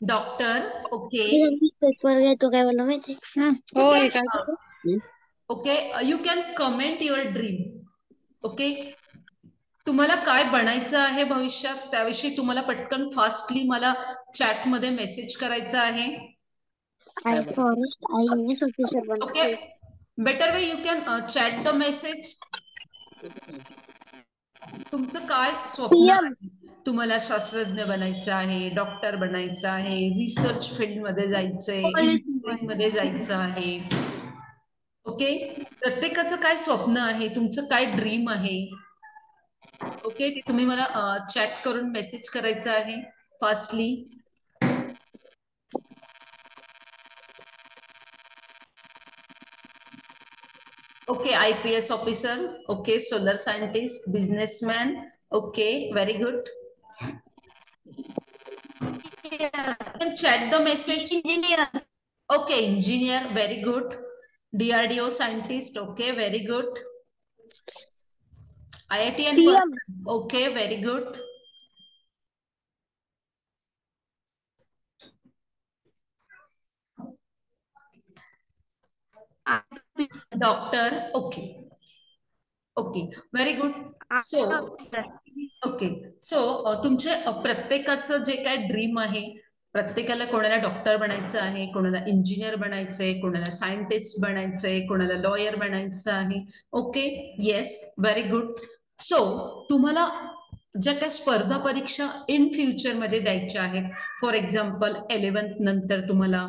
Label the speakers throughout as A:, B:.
A: Doctor. Okay.
B: Paper गए तो काय बोललो माहिती.
C: हो हे काय
A: okay, you can comment your dream. Okay, तुम्हाला काय बनायचं आहे भविष्यात त्याविषयी तुम्हाला पटकन फास्टली मला चॅट मध्ये मेसेज करायचा आहे.
B: आय फॉरेस्ट IAS ऑफिसर
A: ओके,
B: बनायचं.
A: Better way you can chat the message. तुमचं काय स्वप्न
B: PM.
A: आहे? तुम्हाला शास्त्रज्ञ बनायचं आहे, डॉक्टर बनायचं आहे, रिसर्च फील्ड मध्ये जायचंय, इंजिनिअरिंग मध्ये जायचं आहे. ओके, प्रत्येकाचं काय स्वप्न आहे, तुमचं काय ड्रीम आहे. ओके, ते तुम्ही मला चॅट करून मेसेज करायचं आहे fastly. Okay, IPS officer. Okay, solar scientist, businessman. Okay, very good. Chat the message.
B: Engineer.
A: Okay, engineer, very good. DRDO scientist, okay, very good. IITN
B: PM.
A: person, okay, very good. Doctor, okay. Okay, very good. So, okay, so तुमचे प्रत्येकाचं जे काय dream आहे, प्रत्येकाला कोणाला doctor बनायचं आहे, कोणाला engineer बनायचंय, कोणाला सायंटिस्ट बनायचंय, कोणाला लॉयर बनायचं आहे. Okay, yes, very good. So तुम्हाला ज्या काही स्पर्धा परीक्षा इन फ्युचर मध्ये द्यायच्या आहेत, फॉर एक्झाम्पल 11th नंतर तुम्हाला,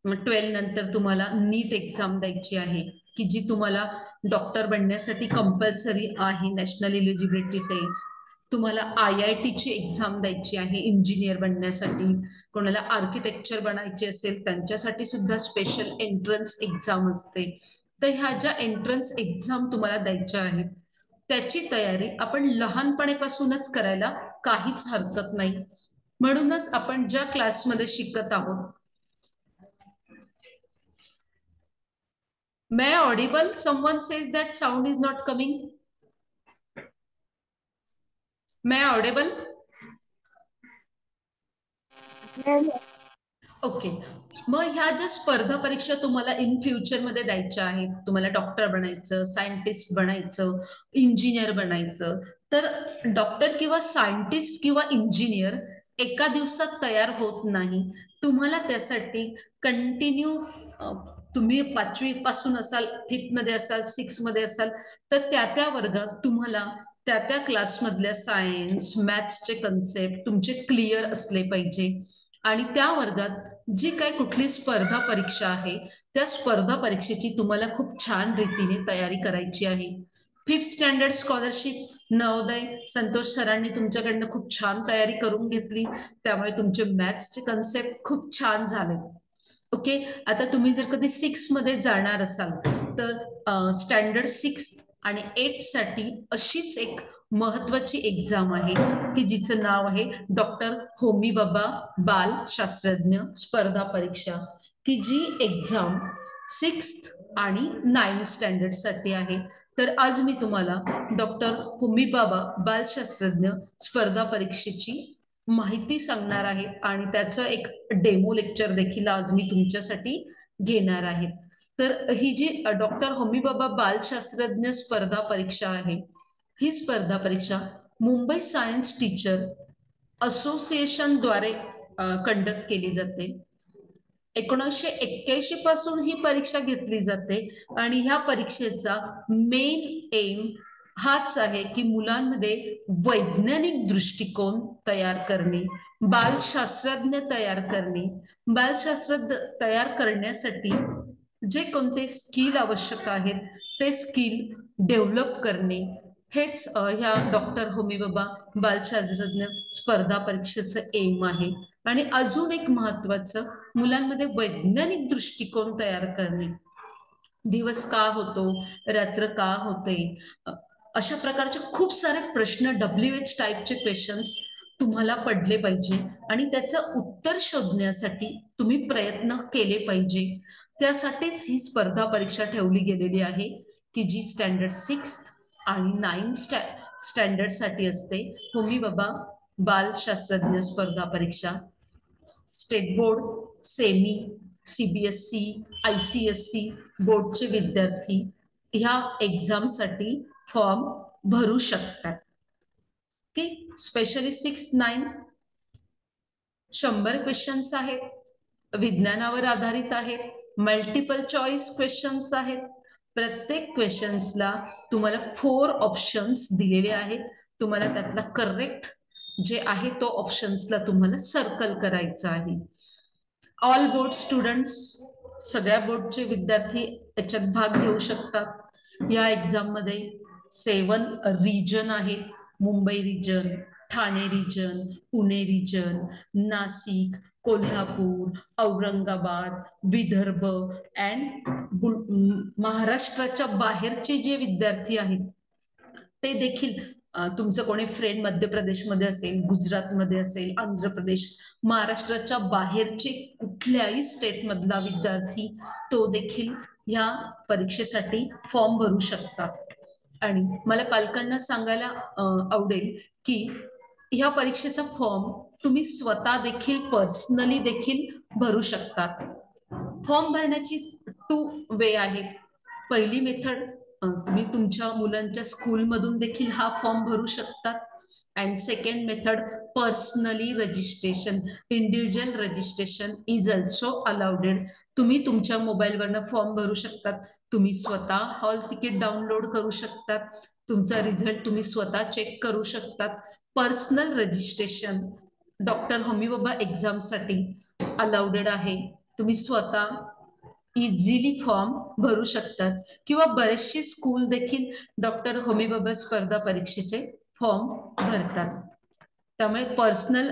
A: 12 नंतर तुम्हाला नीट एक्झाम द्यायची आहे, की जी तुम्हाला डॉक्टर बनण्यासाठी कंपल्सरी आहे, नॅशनल इलिजिबिलिटी टेस्ट. तुम्हाला IIT ची एक्झाम द्यायची आहे इंजिनियर बनण्यासाठी. कोणाला आर्किटेक्चर बनायचे असेल त्यांच्यासाठी सुद्धा स्पेशल एंट्रन्स एक्झाम असते. तर ह्या ज्या एंट्रन्स एक्झाम तुम्हाला द्यायच्या आहेत त्याची तयारी आपण लहानपणीपासूनच करायला काहीच हरकत नाही. म्हणूनच आपण ज्या क्लासमध्ये शिकत आहोत. May I audible? Someone says that sound is not coming. May I audible?
B: Yes.
A: Okay, मग ह्या ज्या स्पर्धा परीक्षा तुम्हाला इन फ्युचर मध्ये द्यायच्या आहेत, तुम्हाला डॉक्टर बनायचं, सायंटिस्ट बनायचं, इंजिनियर बनायचं, तर डॉक्टर किंवा सायंटिस्ट किंवा इंजिनियर एका दिवसात तयार होत नाही. तुम्हाला त्यासाठी कंटिन्यू, तुम्ही 5वी पासून असाल, 5th मध्ये असाल, 6th मध्ये असाल, तर त्या वर्गात तुम्हाला त्या क्लासमधल्या सायन्स मॅथ्सचे कन्सेप्ट तुमचे क्लिअर असले पाहिजे. आणि त्या वर्गात जी काय कुठली स्पर्धा परीक्षा आहे त्या स्पर्धा परीक्षेची तुम्हाला खूप छान रीतीने तयारी करायची आहे. 5th स्टँडर्ड स्कॉलरशिप नवोदय संतोष सरांनी तुमच्याकडनं खूप छान तयारी करून घेतली, त्यामुळे तुमचे मॅथ्सचे कन्सेप्ट खूप छान झाले. ओके, आता तुम्ही जर कधी 6 मध्ये जाणार असाल तर स्टँडर्ड 6 आणि 8 साठी अशीच एक महत्वाची एक्झाम आहे की जिचं नाव आहे डॉक्टर होमी बाबा बाल शास्त्रज्ञ स्पर्धा परीक्षा, की जी एक्झाम 6th आणि 9th स्टँडर्ड साठी आहे. तर आज मी तुम्हाला डॉक्टर होमी बाबा बालशास्त्रज्ञ स्पर्धा परीक्षेची माहिती सांगणार आहे आणि त्याचं एक डेमो लेक्चर देखील आज मी तुमच्यासाठी घेणार आहे. तर ही जी डॉक्टर होमी बाबा बालशास्त्रज्ञ स्पर्धा परीक्षा आहे, ही स्पर्धा परीक्षा मुंबई सायन्स टीचर असोसिएशन द्वारे कंडक्ट केली जाते. 1981 पासून ही परीक्षा घेतली जाते आणि ह्या परीक्षेचा मेन एम हाच आहे की मुलांमध्ये वैज्ञानिक दृष्टिकोन तयार करणे, बालशास्त्रज्ञ तयार करणे. बालशास्त्रज्ञ तयार करण्यासाठी जे कोणते स्किल आवश्यक आहेत ते स्किल डेव्हलप करणे, हेच ह्या डॉक्टर होमी बाबा बालशास्त्रज्ञ स्पर्धा परीक्षेचं एम आहे. आणि अजून एक महत्वाचं, मुलांमध्ये वैज्ञानिक दृष्टिकोन तयार करणे. दिवस का होतो, रात्र का होते, अशा प्रकारचे खूप सारे प्रश्न WH टाईपचे क्वेश्चन्स तुम्हाला पडले पाहिजे आणि त्याचं उत्तर शोधण्यासाठी तुम्ही प्रयत्न केले पाहिजे. त्यासाठीच ही स्पर्धा परीक्षा ठेवली गेलेली आहे की जी स्टँडर्ड 6th आणि 9th स्टँडर्ड साठी असते. होमी बाबा बालशास्त्रज्ञ स्पर्धा परीक्षा. State board, semi, CBSE, ICSE बोर्डचे विद्यार्थी ह्या एक्झामसाठी फॉर्म भरू शकतात. ओके, स्पेशली 6-9 100 क्वेश्चन्स आहेत, विज्ञानावर आधारित आहेत, मल्टिपल चॉईस क्वेश्चन्स आहेत. प्रत्येक क्वेश्चन्सला तुम्हाला 4 ऑप्शन्स दिलेले आहेत. तुम्हाला त्यातला करेक्ट जे आहे तो ऑप्शन्सला तुम्हाला सर्कल करायचा आहे. ऑल बोर्ड स्टुडंट्स, सगळ्या बोर्डचे विद्यार्थी याच्यात भाग घेऊ शकतात. या एक्झाम मध्ये 7 रिजन आहेत. Mumbai region, Thane region, Pune region, Nashik, Kolhapur, Aurangabad, Vidarbha and महाराष्ट्राच्या बाहेरचे जे विद्यार्थी आहेत ते देखील, तुमचं कोणी फ्रेंड मध्य प्रदेशमध्ये असेल, गुजरातमध्ये असेल, आंध्र प्रदेश, महाराष्ट्राच्या बाहेरचे कुठल्याही स्टेट मधला विद्यार्थी तो देखील या परीक्षेसाठी फॉर्म भरू शकतात. आणि मला पालकांना सांगायला आवडेल की ह्या परीक्षेचा फॉर्म तुम्ही स्वतः देखील पर्सनली देखील भरू शकतात. फॉर्म भरण्याची 2 वे आहेत. पहिली मेथड, तुम्ही तुमच्या मुलांच्या स्कूलमधून देखील हा फॉर्म भरू शकतात. And second method, personally registration, individual registration is also allowed. तुम्ही तुमच्या मोबाईलवरनं फॉर्म भरू शकतात. तुम्ही स्वतः हॉल तिकीट डाउनलोड करू शकतात. तुमचा रिझल्ट तुम्ही स्वतः चेक करू शकतात. Personal registration doctor Homi Bhabha एक्झामसाठी अलाउडेड आहे. तुम्ही स्वतः इझिली फॉर्म भरू शकतात किंवा बरेचसे स्कूल देखील डॉक्टर होमी भाभा स्पर्धा परीक्षेचे फॉर्म भरतात. त्यामुळे पर्सनल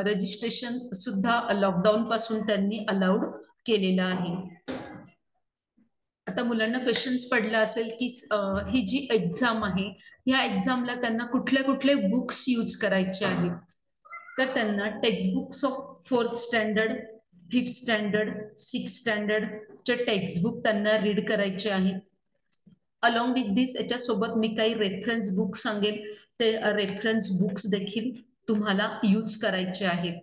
A: रजिस्ट्रेशन सुद्धा लॉकडाऊन पासून त्यांनी अलाउड केलेलं आहे. आता मुलांना क्वेश्चन्स पडला असेल की ही जी एक्झाम आहे ह्या एक्झामला त्यांना कुठले कुठले बुक्स यूज करायचे आहेत. तर त्यांना textbooks of 4th standard, 5th standard, 6th standard चे टेक्स्टबुक त्यांना रीड करायचे आहे. अलॉंग विथ दिस याच्यासोबत मी काही रेफरन्स बुक सांगेल, ते रेफरन्स बुक्स देखील तुम्हाला यूज करायचे आहेत.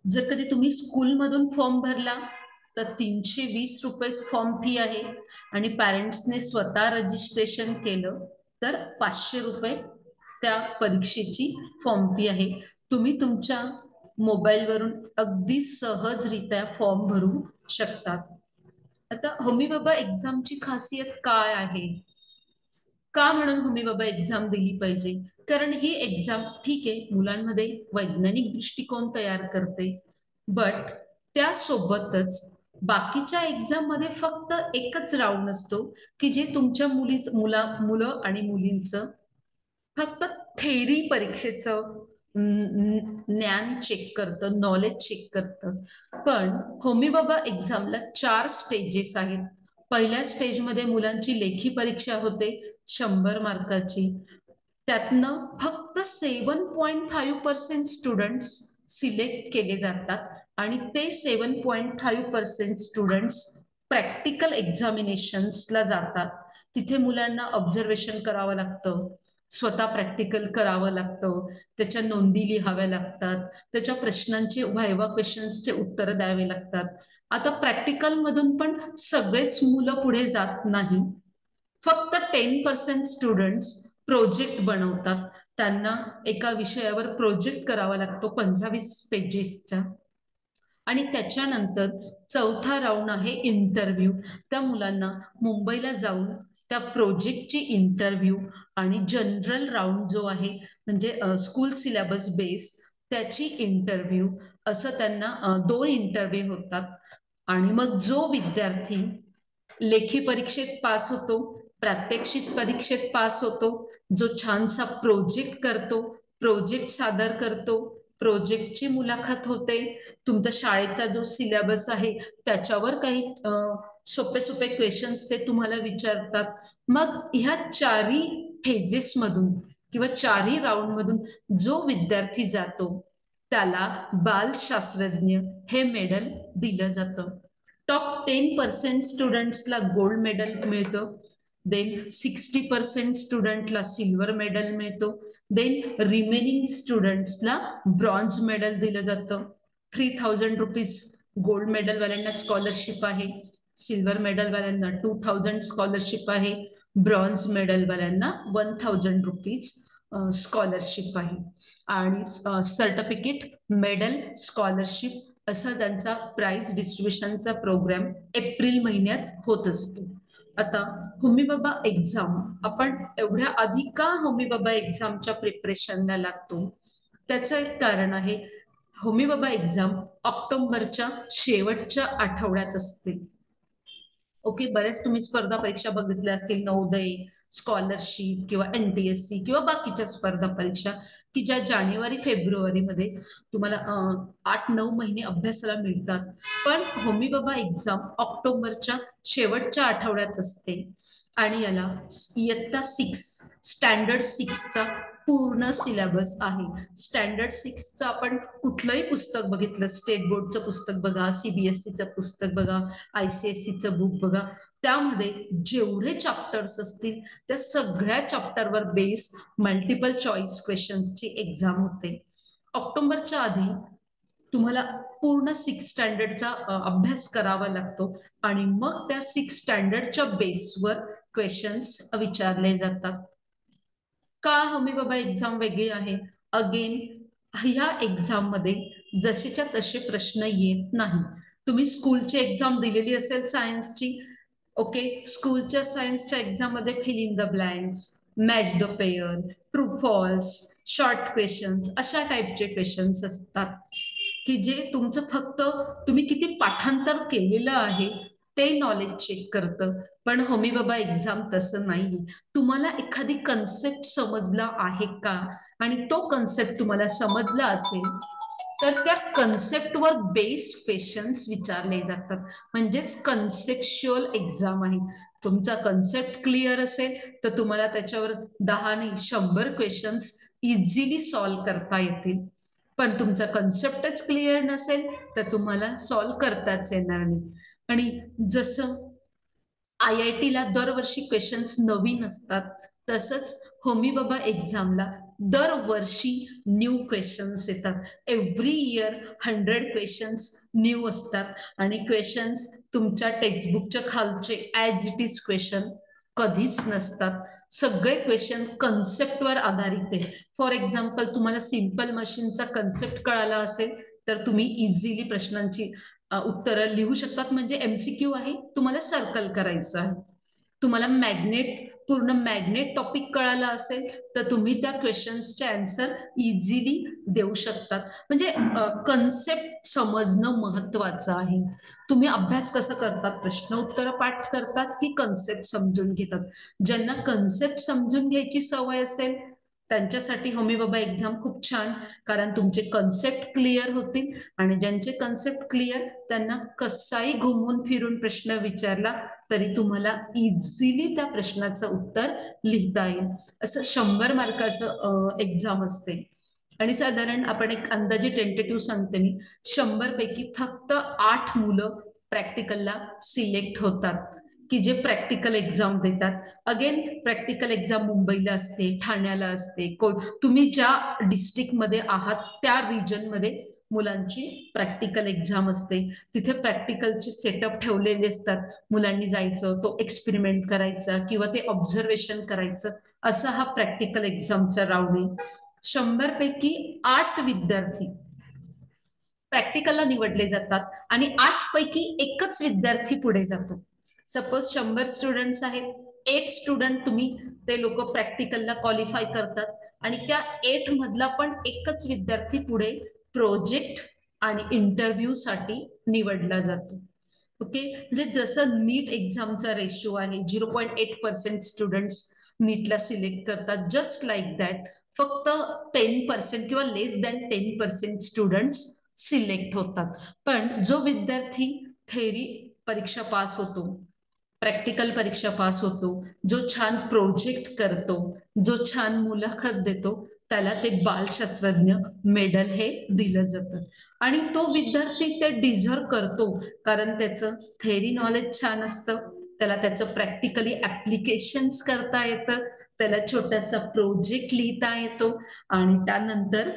A: जर कधी तुम्ही स्कूलमधून फॉर्म भरला तर 320 रुपये फॉर्म फी आहे आणि पॅरेंट्सने स्वतः रजिस्ट्रेशन केलं तर 500 रुपये त्या परीक्षेची फॉर्म फी आहे. तुम्ही तुमच्या मोबाईलवरून अगदी सहजरित्या फॉर्म भरू शकतात. आता होमी भाभा एक्झामची खासियत काय आहे, का म्हणून होमी भाभा एक्झाम दिली पाहिजे? कारण ही एक्झाम ठीक आहे मुलांमध्ये वैज्ञानिक दृष्टिकोन तयार करते, बट त्यासोबतच बाकीच्या एक्झाम मध्ये फक्त एकच राऊंड असतो की जे तुमच्या मुलं आणि मुलींचं फक्त थेरी परीक्षेचं ज्ञान चेक करतं, नॉलेज चेक करतं. पण होमी भाभा एक्झामला 4 स्टेजेस आहेत. पहिल्या स्टेजमध्ये मुलांची लेखी परीक्षा होते 100 मार्काची. त्यातनं फक्त 7.5% स्टुडंट्स सिलेक्ट केले जातात आणि ते 7.5% स्टुडंट्स प्रॅक्टिकल एक्झामिनेशन्सला जातात. तिथे मुलांना ऑब्झर्वेशन करावं लागतं, स्वतः प्रॅक्टिकल करावं लागतं, त्याच्या नोंदी लिहाव्या लागतात, त्याच्या प्रश्नांचे व्हायवा क्वेश्चन्सचे उत्तर द्यावे लागतात. आता प्रॅक्टिकल मधून पण सगळेच मुलं पुढे जात नाही. फक्त 10% स्टुडंट्स प्रोजेक्ट बनवतात. त्यांना एका विषयावर प्रोजेक्ट करावा लागतो 15-20 पेजेसचा. आणि त्याच्यानंतर चौथा राऊंड आहे इंटरव्ह्यू. त्या मुलांना मुंबईला जाऊन त्या प्रोजेक्टची इंटरव्ह्यू आणि जनरल राऊंड जो आहे म्हणजे स्कूल सिलेबस बेस त्याची इंटरव्ह्यू, असं त्यांना 2 इंटरव्ह्यू होतात. आणि मग जो विद्यार्थी लेखी परीक्षेत पास होतो, प्रात्यक्षिक परीक्षेत पास होतो, जो छानसा प्रोजेक्ट करतो, प्रोजेक्ट सादर करतो, प्रोजेक्टची मुलाखत होते, तुमचा शाळेचा जो सिलेबस आहे त्याच्यावर काही सोपे सोपे क्वेश्चन्स ते तुम्हाला विचारतात. मग ह्या 4ही फेजेस मधून किंवा 4ही राऊंड मधून जो विद्यार्थी जातो त्याला बालशास्त्रज्ञ हे मेडल दिलं जातं. टॉप 10% स्टुडंट्सला गोल्ड मेडल मिळतं, देन 60% स्टुडंटला सिल्वर मेडल मिळतो. देन रिमेनिंग स्टुडंट्सला ब्रॉन्झ मेडल दिलं जातं. 3000 रुपीज गोल्ड मेडल वाल्यांना स्कॉलरशिप आहे. सिल्वर मेडल वाल्यांना 2000 स्कॉलरशिप आहे. ब्रॉन्झ मेडल वाल्यांना 1000 रुपीज स्कॉलरशिप आहे. आणि सर्टिफिकेट, मेडल, स्कॉलरशिप असा त्यांचा प्राइज डिस्ट्रीब्युशनचा प्रोग्राम एप्रिल महिन्यात होत असतो. आता होमी बाबा एक्झाम आपण एवढ्या आधी का होमी बाबा एक्झामच्या प्रिपरेशनला लागतो, त्याचं एक कारण आहे. होमी बाबा एक्झाम ऑक्टोबरच्या शेवटच्या आठवड्यात असते. ओके, बरेच तुम्ही स्पर्धा परीक्षा बघितल्या असतील, नवोदय, स्कॉलरशिप किंवा NTSC किंवा बाकीच्या स्पर्धा परीक्षा की ज्या जानेवारी फेब्रुवारी मध्ये तुम्हाला 8-9 महिने अभ्यासाला मिळतात. पण होमी बाबा एक्झाम ऑक्टोबरच्या शेवटच्या आठवड्यात असते आणि याला इयत्ता 6 स्टँडर्ड 6चा पूर्ण सिलेबस आहे. स्टँडर्ड 6चं आपण कुठलंही पुस्तक बघितलं, स्टेट बोर्डचं पुस्तक बघा, CBSEचं पुस्तक बघा, ICSEचं बुक बघा, त्यामध्ये जेवढे चॅप्टर्स असतील त्या सगळ्या चॅप्टरवर बेस मल्टिपल चॉईस क्वेश्चन्सची एक्झाम होते. ऑक्टोबरच्या आधी तुम्हाला पूर्ण 6 स्टँडर्डचा अभ्यास करावा लागतो आणि मग त्या 6 स्टँडर्डच्या बेसवर क्वेश्चन्स विचारले जातात. का होमी बाबा एक्झाम वेगळी आहे? अगेन ह्या एक्झाम मध्ये जसेच्या तसे प्रश्न येत नाही. तुम्ही स्कूलची एक्झाम दिलेली असेल सायन्सची, ओके, स्कूलच्या सायन्सच्या एक्झाम मध्ये fill in the blanks, match the pair, true false, short questions अशा टाईपचे क्वेश्चन्स असतात की जे तुमचं फक्त तुम्ही किती पाठांतर केलेलं आहे ते नॉलेज चेक करतं. पण होमी बाबा एक्झाम तसं नाही. तुम्हाला एखादी कन्सेप्ट समजला आहे का, आणि तो कन्सेप्ट तुम्हाला समजला असेल तर त्या कन्सेप्टवर बेस्ड क्वेश्चन्स विचारले जातात. म्हणजेच कन्सेप्च्युअल एक्झाम आहे. तुमचा कन्सेप्ट क्लिअर असेल तर तुम्हाला त्याच्यावर 10 नाही 100 क्वेश्चन्स इझिली सॉल्व्ह करता येतील. पण तुमचा कन्सेप्टच क्लिअर नसेल तर तुम्हाला सॉल्व्ह करताच येणार नाही. आणि जसं IIT ला दरवर्षी क्वेश्चन्स नवीन असतात, तसंच होमी बाबा एक्झामला दरवर्षी न्यू क्वेश्चन्स येतात. एव्हरी इयर 100 क्वेश्चन्स न्यू असतात आणि क्वेश्चन्स तुमच्या टेक्स्टबुकच्या खालचे ऍज इट इज क्वेश्चन कधीच नसतात. सगळे क्वेश्चन कन्सेप्टवर आधारित आहे. फॉर एक्झाम्पल तुम्हाला सिंपल मशीनचा कन्सेप्ट कळाला असेल तर तुम्ही इझिली प्रश्नांची उत्तरं लिहू शकतात. म्हणजे MCQ आहे, तुम्हाला सर्कल करायचं आहे. तुम्हाला पूर्ण मॅग्नेट टॉपिक कळाला असेल तर तुम्ही त्या क्वेश्चन्सचे आन्सर इझिली देऊ शकतात. म्हणजे कन्सेप्ट समजणं महत्वाचं आहे. तुम्ही अभ्यास कसं करतात, प्रश्न उत्तर पाठ करतात की कन्सेप्ट समजून घेतात? ज्यांना कन्सेप्ट समजून घ्यायची सवय असेल त्यांच्यासाठी होमी बाबा एक्झाम खूप छान, कारण तुमचे कन्सेप्ट क्लिअर होतील. आणि ज्यांचे कन्सेप्ट क्लिअर त्यांना कसाही घुमून फिरून प्रश्न विचारला तरी तुम्हाला इझिली त्या प्रश्नाचं उत्तर लिहिता येईल. असं 100 मार्काचं एक्झाम असते आणि साधारण आपण एक अंदाजे टेंटेटिव्ह सांगते मी, 100 पैकी फक्त 8 मुलं प्रॅक्टिकलला सिलेक्ट होतात की जे प्रॅक्टिकल एक्झाम देतात. अगेन प्रॅक्टिकल एक्झाम मुंबईला असते, ठाण्याला असते, तुम्ही ज्या डिस्ट्रिक्ट मध्ये आहात त्या रिजन मध्ये मुलांची प्रॅक्टिकल एक्झाम असते. तिथे प्रॅक्टिकलचे सेटअप ठेवलेले असतात. मुलांनी जायचं, तो एक्सपेरिमेंट करायचा किंवा ते ऑब्झर्वेशन करायचं, असा हा प्रॅक्टिकल एक्झामचा राऊंड आहे. 100 पैकी 8 विद्यार्थी प्रॅक्टिकलला निवडले जातात आणि 8 पैकी एकच विद्यार्थी पुढे जातो. सपोज 100 स्टुडंट्स आहेत, 8 स्टुडंट तुम्ही ते लोक प्रॅक्टिकलला क्वालिफाय करतात आणि त्या 8 मधला पण एकच विद्यार्थी पुढे प्रोजेक्ट आणि इंटरव्ह्यू साठी निवडला जातो. ओके, म्हणजे जसं नीट एक्झामचा रेशो आहे 0.8% स्टुडंट्स नीटला सिलेक्ट करतात, जस्ट लाईक दॅट फक्त 10% किंवा लेस दॅन 10% स्टुडंट्स सिलेक्ट होतात. पण जो विद्यार्थी थेरी परीक्षा पास होतो, प्रॅक्टिकल परीक्षा पास होतो, जो छान प्रोजेक्ट करतो, जो छान मुलाखत देतो, त्याला ते बालशास्त्रज्ञ मेडल हे दिलं जातं. आणि तो विद्यार्थी ते डिझर्व करतो, कारण त्याचं थेरी नॉलेज छान असतं, त्याला त्याचं प्रॅक्टिकली ऍप्लिकेशन्स करता येतं, त्याला छोटासा प्रोजेक्ट लिहिता येतो आणि त्यानंतर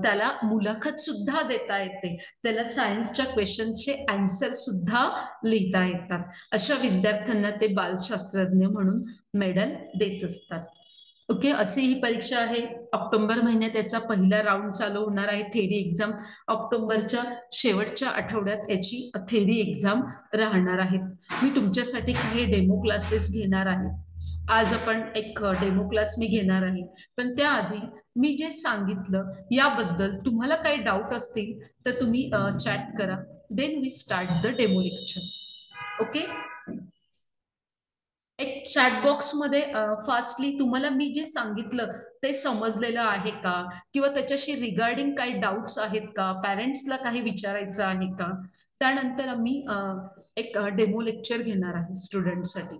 A: त्याला मुलाखत सुद्धा देता येते, त्याला सायन्सच्या क्वेश्चनचे आन्सर सुद्धा लिहिता येतात. अशा विद्यार्थ्यांना ते बालशास्त्रज्ञ म्हणून मेडल देत असतात. ओके, अशी ही परीक्षा आहे. ऑक्टोबर महिन्यात त्याचा पहिला राऊंड चालू होणार आहे, थेरी एक्झाम. ऑक्टोबरच्या शेवटच्या आठवड्यात याची थेरी एक्झाम राहणार आहे. मी तुमच्यासाठी काही डेमो क्लासेस घेणार आहे. आज आपण एक डेमो क्लास मी घेणार आहे, पण त्याआधी मी जे सांगितलं याबद्दल तुम्हाला काही डाऊट असतील तर तुम्ही चॅट करा. Then we start the demo lecture. Okay, एक चॅट बॉक्स मध्ये फास्टली तुम्हाला मी जे सांगितलं ते समजलेलं आहे का, किंवा त्याच्याशी रिगार्डिंग काही डाऊट्स आहेत का, पॅरेंट्सला काही विचारायचं आहे का. त्यानंतर आम्ही एक डेमो लेक्चर घेणार आहे स्टुडंटसाठी.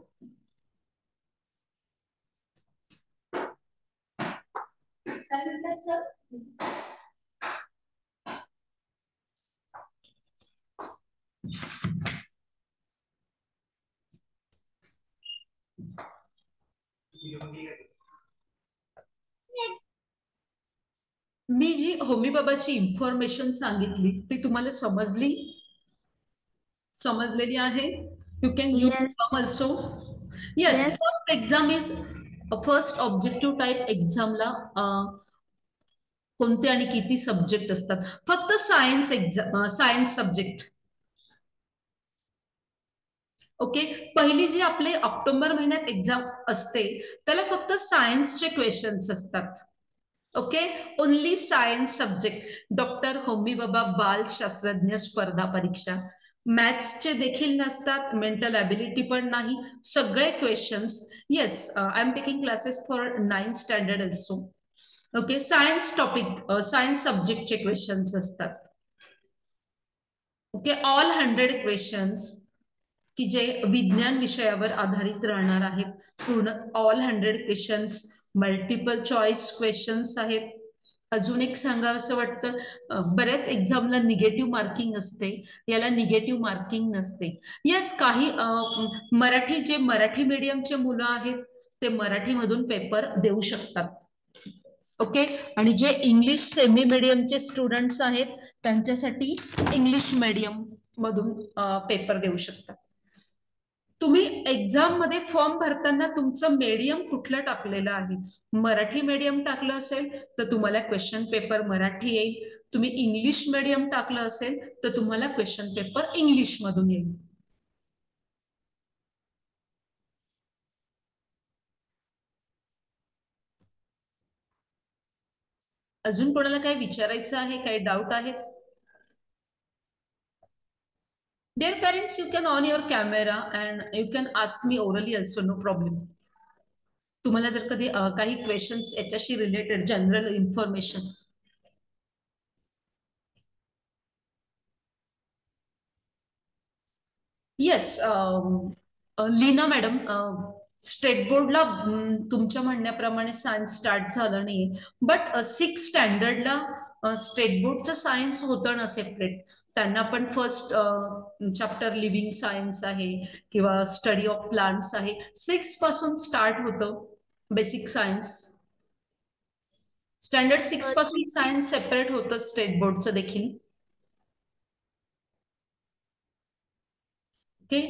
A: मी जी होमी बाबाची इन्फॉर्मेशन सांगितली ती तुम्हाला समजलेली आहे. You can use also. Yes, first exam is first objective type एक्झामला कोणते आणि किती सब्जेक्ट असतात? फक्त सायन्स सब्जेक्ट. ओके, पहिली जी आपले ऑक्टोबर महिन्यात एक्झाम असते त्याला फक्त सायन्सचे क्वेश्चन्स असतात. Okay, only science subject. Doctor Homi Bhabha बाल शास्त्रज्ञ स्पर्धा परीक्षा. मॅथ्सचे देखील नसतात, मेंटल ॲबिलिटी पण नाही, सगळे questions. Yes, I am taking classes for 9th standard also. Okay, science topic, science सब्जेक्टचे क्वेश्चन्स असतात. ओके, ऑल 100 क्वेश्चन्स की जे विज्ञान विषयावर आधारित राहणार आहेत. पूर्ण all 100 questions multiple choice questions आहेत. अजून एक सांगावं असं वाटतं, बऱ्याच एक्झामला निगेटिव्ह मार्किंग असते, याला निगेटिव्ह मार्किंग नसते. येस, काही मराठी जे मराठी मीडियमचे मुलं आहेत ते मराठीमधून पेपर देऊ शकतात. ओके, आणि जे इंग्लिश सेमी मीडियमचे स्टुडंट्स आहेत त्यांच्यासाठी इंग्लिश मीडियम मधून पेपर देऊ शकतात. तुम्ही एक्झाम मध्ये फॉर्म भरताना तुमचं मीडियम कुठलं टाकलेलं आहे? मराठी मीडियम टाकलं असेल तर तुम्हाला क्वेश्चन पेपर मराठी येईल. तुम्ही इंग्लिश मीडियम टाकलं असेल तर तुम्हाला क्वेश्चन पेपर इंग्लिश मधून येईल. अजून कोणाला काही विचारायचं आहे, काही डाऊट आहेत? Dear parents, you can on your camera and you can ask me orally also, no problem. तुम्हाला जर कधी काही क्वेश्चन्स याच्याशी related general information. Yes, Leena madam, state बोर्डला तुमच्या म्हणण्याप्रमाणे सायन्स स्टार्ट झालं नाही, बट 6th स्टँडर्डला स्टेट बोर्डचं सायन्स होतं ना सेपरेट. त्यांना पण फर्स्ट चॅप्टर लिव्हिंग सायन्स आहे किंवा स्टडी ऑफ प्लांट्स आहे, 6th पासून स्टार्ट होतं बेसिक सायन्स. स्टँडर्ड 6 पासून सायन्स सेपरेट होतं स्टेट बोर्डचं देखील. Okay,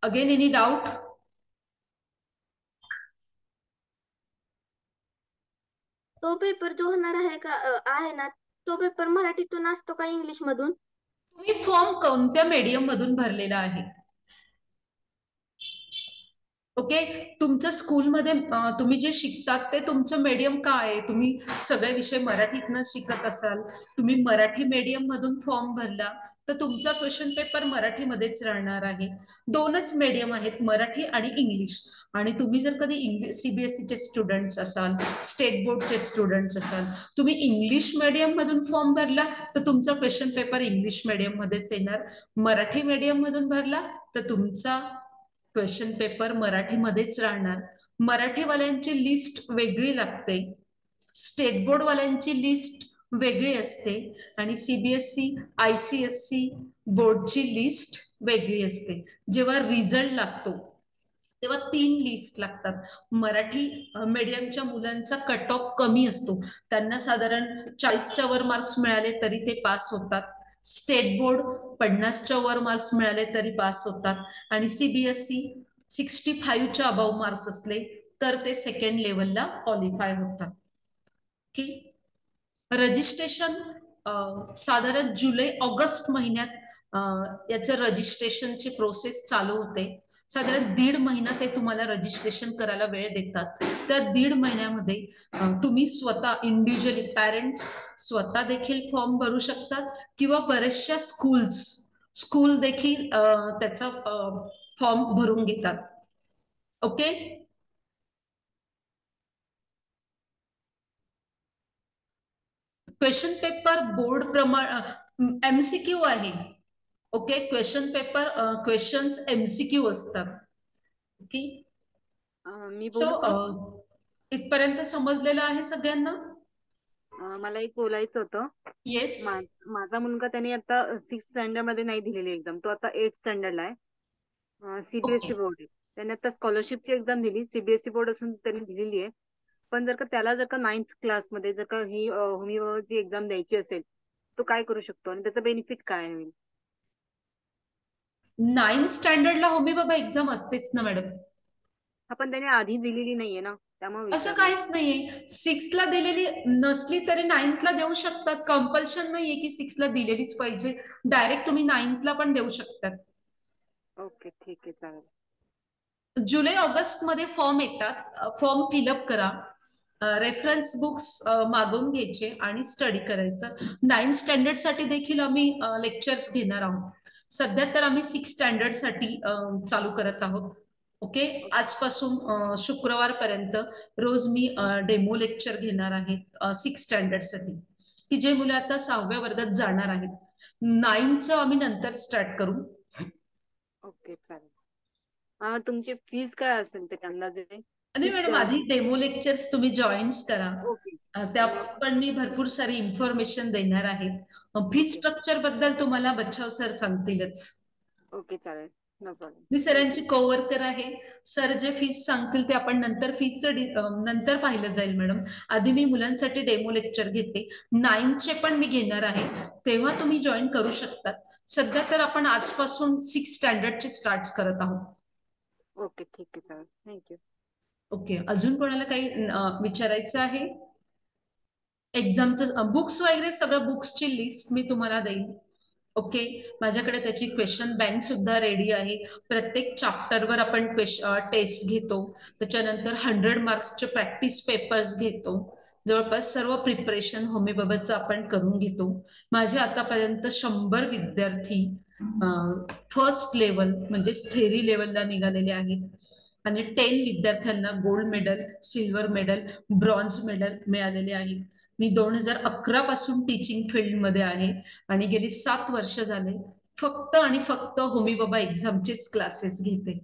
A: again any doubt?
B: तो पेपर जो होणार आहे का आहे ना, तो पेपर मराठीतून असतो का इंग्लिश मधून?
A: तुम्ही फॉर्म कोणत्या मीडियम मधून भरलेला आहे? ओके, तुमच्या स्कूलमध्ये तुम्ही जे शिकतात ते तुमचं मीडियम काय आहे? तुम्ही सगळे विषय मराठीतनं शिकत असाल, तुम्ही मराठी मीडियम मधून फॉर्म भरला तर तुमचा क्वेश्चन पेपर मराठीमध्येच राहणार आहे. 2च मीडियम आहेत, मराठी आणि इंग्लिश. आणि तुम्ही जर कधी सीबीएसईचे स्टुडंट्स असाल, स्टेट बोर्डचे स्टुडंट्स असाल, तुम्ही इंग्लिश मीडियम मधून फॉर्म भरला तर तुमचा क्वेश्चन पेपर इंग्लिश मीडियम मध्येच येणार. मराठी मीडियम मधून भरला तर तुमचा क्वेश्चन पेपर मराठीमध्येच राहणार. मराठीवाल्यांची लिस्ट वेगळी लागते, स्टेट बोर्ड वाल्यांची लिस्ट वेगळी असते आणि सीबीएसई आयसीएसई बोर्डची लिस्ट वेगळी असते. जेव्हा रिझल्ट लागतो तेव्हा 3 लिस्ट लागतात. मराठी मीडियमच्या मुलांचा कट ऑफ कमी असतो, त्यांना साधारण 40च्या वर मार्क्स मिळाले तरी ते पास होतात. स्टेट बोर्ड 50च्या वर मार्क्स मिळाले तरी पास होतात. आणि सीबीएसई 65च्या अबाव मार्क्स असले तर ते सेकंड लेवलला क्वालिफाय होतात. ओके. रजिस्ट्रेशन साधारण जुलै ऑगस्ट महिन्यात याचं रजिस्ट्रेशनची प्रोसेस चालू होते. साधारण 1.5 महिना ते तुम्हाला रजिस्ट्रेशन करायला वेळ देतात. त्या 1.5 महिन्यामध्ये तुम्ही स्वतः इंडिव्हिज्युअली पॅरेंट्स स्वतः देखील फॉर्म भरू शकतात किंवा बऱ्याचशा स्कूल देखील त्याचा फॉर्म भरून घेतात. ओके. क्वेश्चन पेपर बोर्ड प्रमाणे एमसीक्यू आहे. Okay. Question paper questions MCQ असतात. ओके.
C: मी
A: सो
C: बोलू का?
A: इथपर्यंत समजलेलं आहे सगळ्यांना?
C: मला एक बोलायचं होतं.
A: येस.
C: माझा मुलगा त्याने आता 6th स्टँडर्ड मध्ये नाही दिलेली एक्झाम, तो आता 8th स्टँडर्डला आहे. CBSE
A: okay.
C: बोर्ड आहे. त्याने आता स्कॉलरशिपची एक्झाम दिली, सीबीएसई बोर्ड असून त्यांनी दिलेली आहे. पण जर का त्याला 9th क्लासमध्ये जर का ही होमीची एक्झाम द्यायची असेल, तो काय करू शकतो आणि त्याचा बेनिफिट काय होईल?
A: 9th स्टँडर्डला होमी बाबा एक्झाम असतेच ना मॅडम?
C: आपण त्याने आधी दिलेली नाहीये ना, त्यामुळे
A: असं
C: विचारलं.
A: काहीच नाहीये. 6th ला दिलेली नसली तरी 9th ला देऊ शकतात. कंपल्शन नाहीये की 6th ला दिलेलीच पाहिजे. डायरेक्ट तुम्ही 9th ला पण देऊ शकतात.
C: ओके, ठीक आहे, चालेल.
A: जुलै ऑगस्ट मध्ये फॉर्म येतात. फॉर्म फिलअप करा. रेफरन्स बुक्स मागवून घ्यायचे आणि स्टडी करायचं. 9th स्टँडर्ड साठी देखील आम्ही लेक्चर्स घेणार आहोत. सध्या तर आम्ही 6th स्टँडर्ड साठी चालू करत आहोत. ओके. आजपासून शुक्रवारपर्यंत रोज मी डेमो लेक्चर घेणार आहे 6th स्टँडर्ड साठी, की जे मुलं आता 6व्या वर्गात जाणार आहेत. 9th आम्ही नंतर स्टार्ट करू.
C: ओके, चालेल. तुमची फीज काय असेल ते अंदाजे?
A: आणि मॅडम आधी डेमो लेक्चर्स तुम्ही जॉईन्स करा.
C: ओके.
A: त्यात पण मी भरपूर सारी इन्फॉर्मेशन देणार आहे. फी
C: ओके.
A: स्ट्रक्चर बद्दल तुम्हाला बच्चाव सर सांगतीलच.
C: ओके, चालेल, नो प्रॉब्लेम.
A: मी सरांची कोवर्कर आहे. सर जे फीस सांगतील ते आपण नंतर फीसचं नंतर पाहिलं जाईल मॅडम. आधी मी मुलांसाठी डेमो लेक्चर घेते. 9th पण मी घेणार आहे, तेव्हा तुम्ही जॉईन करू शकतात. सध्या तर आपण आजपासून 6th स्टँडर्डचे स्टार्ट करत आहोत.
C: ओके, ठीक आहे, चालेल, थँक्यू.
A: ओके. अजून कोणाला काही विचारायचं आहे? एक्झामचं बुक्स वगैरे सगळं बुक्सची लिस्ट मी तुम्हाला देईन. ओके. माझ्याकडे त्याची क्वेश्चन बँक सुद्धा रेडी आहे. प्रत्येक चॅप्टरवर आपण टेस्ट घेतो. त्याच्यानंतर 100 मार्क्सचे प्रॅक्टिस पेपर्स घेतो. जवळपास सर्व प्रिपरेशन होमीबाबतचं आपण करून घेतो. माझे आतापर्यंत 100 विद्यार्थी फर्स्ट लेवल म्हणजे थेरी लेवलला निघालेले आहेत. आणि 10 विद्यार्थ्यांना gold medal, silver medal, bronze medal मिळालेले आहेत. मी 2011 पासून टीचिंग फील्डमध्ये आहे आणि गेली 7 वर्ष झाले फक्त आणि फक्त होमी बाबा एक्झामचेच क्लासेस घेते.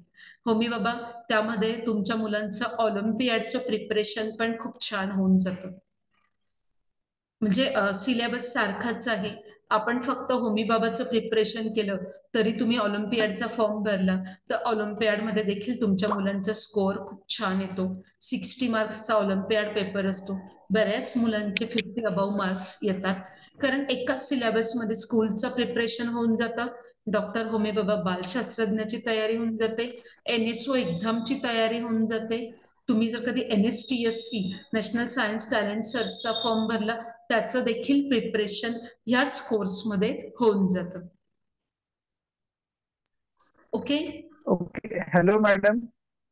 A: होमी बाबा त्यामध्ये तुमच्या मुलांचं ऑलिम्पियाडचं प्रिपरेशन पण खूप छान होऊन जातं. म्हणजे सिलेबस सारखाच आहे. आपण फक्त होमी बाबाचं प्रिपरेशन केलं तरी तुम्ही ऑलिम्पियाडचा फॉर्म भरला तर ऑलिम्पियाडमध्ये देखील तुमच्या मुलांचा स्कोअर खूप छान येतो. 60 मार्क्सचा ऑलिम्पियाड पेपर असतो. बऱ्याच मुलांचे 50 अबाव मार्क्स येतात, कारण एकाच सिलेबसमध्ये स्कूलचं प्रिपरेशन होऊन जातं. डॉक्टर होमी बाबा बालशास्त्रज्ञाची तयारी होऊन जाते. NSO एक्झामची तयारी होऊन जाते. तुम्ही जर कधी NSTSC नॅशनल सायन्स टॅलेंट सर्चचा फॉर्म भरला त्याचं देखील प्रिपरेशन ह्याच कोर्समध्ये होऊन जातं. Okay.
D: Okay. Hello madam.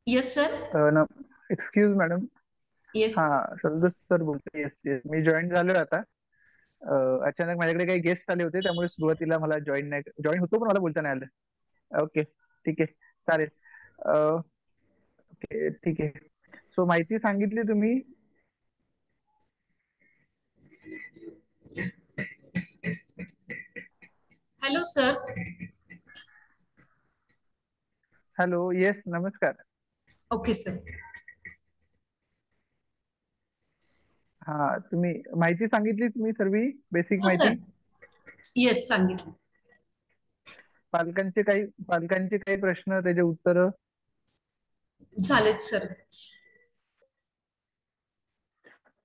A: Yes sir.
D: Excuse madam.
A: Yes.
D: हा, सलदस सर बोलतो. येस येस, मी जॉईन झालोय आता. अचानक माझ्याकडे काही गेस्ट आले होते, त्यामुळे सुरुवातीला मला जॉईन होतो पण मला बोलता नाही आलं. ओके, ठीक आहे, चालेल. ओके, ठीक आहे. सो माहिती सांगितली तुम्ही.
A: Hello sir.
D: हॅलो, येस, नमस्कार.
A: Okay sir.
D: हा, तुम्ही माहिती सांगितली तुम्ही सर्व बेसिक
A: हो सर.
D: माहिती.
A: येस, सांगितलं.
D: पालकांचे काही प्रश्न, त्याचे उत्तर.
A: झालेत सर.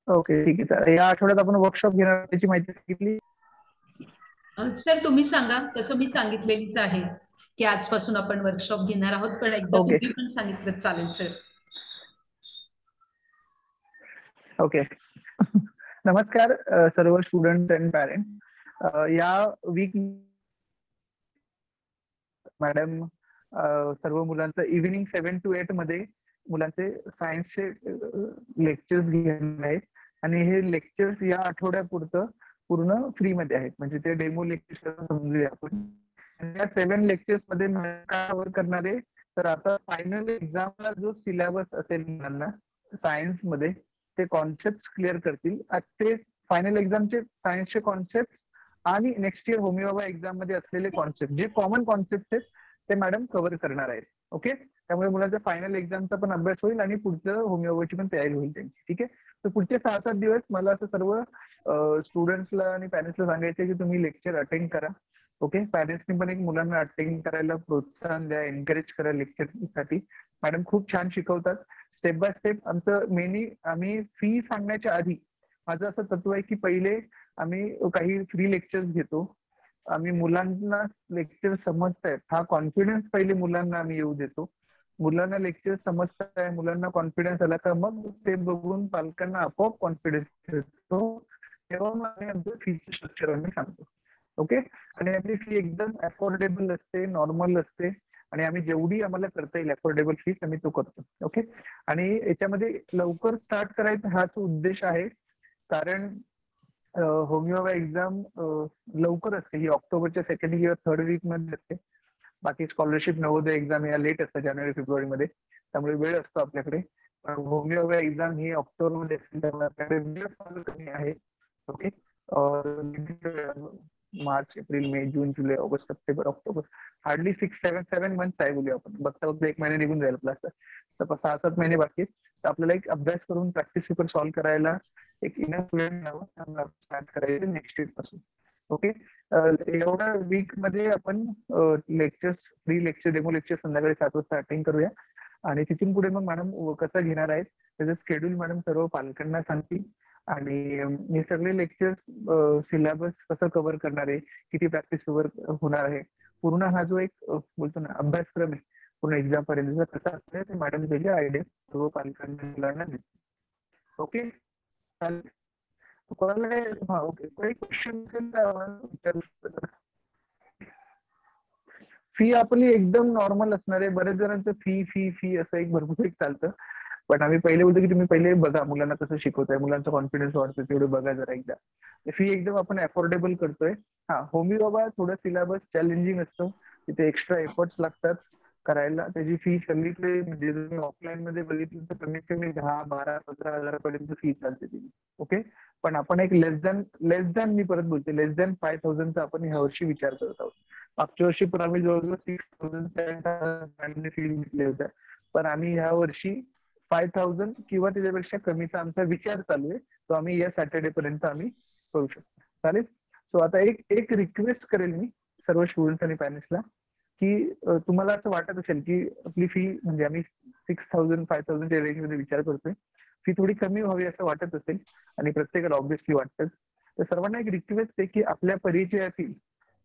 D: ओके ठीक आहे. तर या आठवड्यात आपण वर्कशॉप घेणार त्याची माहिती सांगितली.
A: सर तुम्ही सांगा, तसं मी सांगितलेलीच आहे की आजपासून आपण वर्कशॉप घेणार आहोत, पण एकदा
D: ओके
A: तुम्ही पण सांगितलं चालेल सर.
D: ओके. नमस्कार सर्व स्टुडंट अँड पॅरेंट. या वीक मॅडम सर्व मुलांचं इव्हिनिंग 7 to 8 मध्ये मुलांचे सायन्सचे लेक्चर्स घेणार आहेत आणि हे लेक्चर्स या आठवड्यापुरतं पूर्ण फ्री मध्ये आहेत. म्हणजे ते डेमो लेक्चर समजूया आपण. या 7 लेक्चर्स मध्ये काय कव्हर करणार आहे, तर आता फायनल एक्झामला जो सिलेबस असेल मुलांना सायन्स मध्ये ते कॉन्सेप्ट क्लिअर करतील. ते फायनल एक्झामचे सायन्सचे कॉन्सेप्ट आणि नेक्स्ट इयर होमिओबा एक्झाम मध्ये असलेले कॉन्सेप्ट जे कॉमन कॉन्सेप्ट आहेत ते मॅडम कव्हर करणार आहेत. ओके. त्यामुळे मुलांचा फायनल एक्झामचा पण अभ्यास होईल आणि पुढचं होमिओबाची पण तयारी होईल त्यांची. ठीक आहे. तर पुढचे 6-7 दिवस मला असं सर्व स्टुडंट्सला आणि पॅरेंट्सला सांगायचं की तुम्ही लेक्चर अटेंड करा. ओके. पॅरेंट्सनी पण एक मुलांना अटेंड करायला प्रोत्साहन द्या, एनकरेज करा लेक्चरसाठी. मॅडम खूप छान शिकवतात. स्टेप बाय स्टेप आमचं आम्ही फी सांगण्याच्या आधी माझं असं तत्व आहे की पहिले आम्ही काही फ्री लेक्चर्स घेतो. आम्ही मुलांना लेक्चर समजतायत हा कॉन्फिडन्स पहिले मुलांना आम्ही येऊ देतो. मुलांना लेक्चर समजताय, मुलांना कॉन्फिडन्स आला का मग ते बघून पालकांना आपोआप कॉन्फिडन्स येतो. तेव्हा मग आम्ही आमचं फीचं स्ट्रक्चर आम्ही सांगतो. ओके. आणि आपली फी एकदम अफोर्डेबल असते, नॉर्मल असते आणि आम्ही जेवढी आम्हाला करता येईल अफोर्डेबल फीस आम्ही तो करतो. ओके. आणि याच्यामध्ये लवकर स्टार्ट करायचा हाच उद्देश आहे. कारण होमिओबा एक्झाम लवकर असते. ही ऑक्टोबरच्या 2nd किंवा 3rd वीक मध्ये असते. बाकी स्कॉलरशिप नवोदय एक्झाम या लेट असतात जानेवारी-फेब्रुवारी मध्ये. त्यामुळे वेळ असतो आपल्याकडे. होमिओबा एक्झाम ही ऑक्टोबर मध्ये असते त्यामुळे आपल्याकडे वेळ फार कमी आहे. ओके. मार्च, एप्रिल, मे, जून, जुलै, ऑगस्ट, सप्टेंबर, ऑक्टोबर हार्डली 6-7 मंथ्स आहे बोलूया आपण. बघता बघता 1 महिना निघून जाईल क्लासचा. 6-7 महिने बाकी आहेत. तर आपल्याला एक अभ्यास करून प्रॅक्टिस पेपर सॉल्व्ह करायला एक इनफ वेळ मिळावा स्टार्ट करायचं नेक्स्ट वीक पासून. ओके. एवढ्या वीक मध्ये आपण lectures free lecture demo lecture संध्याकाळी 7 वाजता अटेंड करूया आणि तिथून पुढे मग मॅडम कसं घेणार आहेत त्याचं शेड्यूल मॅडम सर्व पालकांना सांगतील. आणि हे सगळे लेक्चर्स सिलेबस कसं कव्हर करणार आहे, किती प्रॅक्टिस कव्हर होणार आहे, पूर्ण हा जो एक बोलतो ना अभ्यासक्रम आहे पूर्ण एक्झाम पर्यंत कसा असतं ते मॅडम त्याची आयडिया सर्व पालकांना मुलांना देतील. ओके. चालेल. कोणाला हा ओके काही क्वेश्चन असेल तर विचारू शकता. फी आपली एकदम नॉर्मल असणार आहे. बरेच जणांचं फी फी फी असं एक भरपूर एक चालतं. पण आम्ही पहिले बोलतो की तुम्ही पहिले बघा मुलांना कसं शिकवताय, मुलांचा कॉन्फिडन्स वाढतो तेवढं बघा जरा एकदा. फी एकदम आपण अफोर्डेबल करतोय. हा होमिओबा थोडं सिलेबस चॅलेंजिंग असतो. तिथे एक्स्ट्रा एफर्ट्स लागतात करायला. त्याची फी सगळीकडे म्हणजे तुम्ही ऑफलाईन मध्ये बघितलं तर कमीत कमी 10-12-15 हजारापर्यंत फी चालते तिची. ओके. पण आपण एक लेस दॅन मी परत बोलते लेस दॅन 5,000चा आपण ह्या वर्षी विचार करत आहोत. मागच्या वर्षी पण आम्ही जवळजवळ 6,000 फी घेतल्या होत्या. पण आम्ही ह्या वर्षी 5,000 किंवा त्याच्यापेक्षा कमीचा आमचा विचार चालू आहे. तो आम्ही या सॅटर्डे पर्यंत आम्ही करू शकतो. चालेल. सो आता एक रिक्वेस्ट करेल मी सर्व स्टुडंट्स आणि पॅरेंट्सला की तुम्हाला असं वाटत असेल की आपली फी म्हणजे आम्ही 6,000-5,000च्या रेंज मध्ये विचार करतोय, फी थोडी कमी व्हावी असं वाटत असेल आणि प्रत्येकाला ऑब्व्हियसली वाटतंच. तर सर्वांना एक रिक्वेस्ट आहे की आपल्या परिचयातील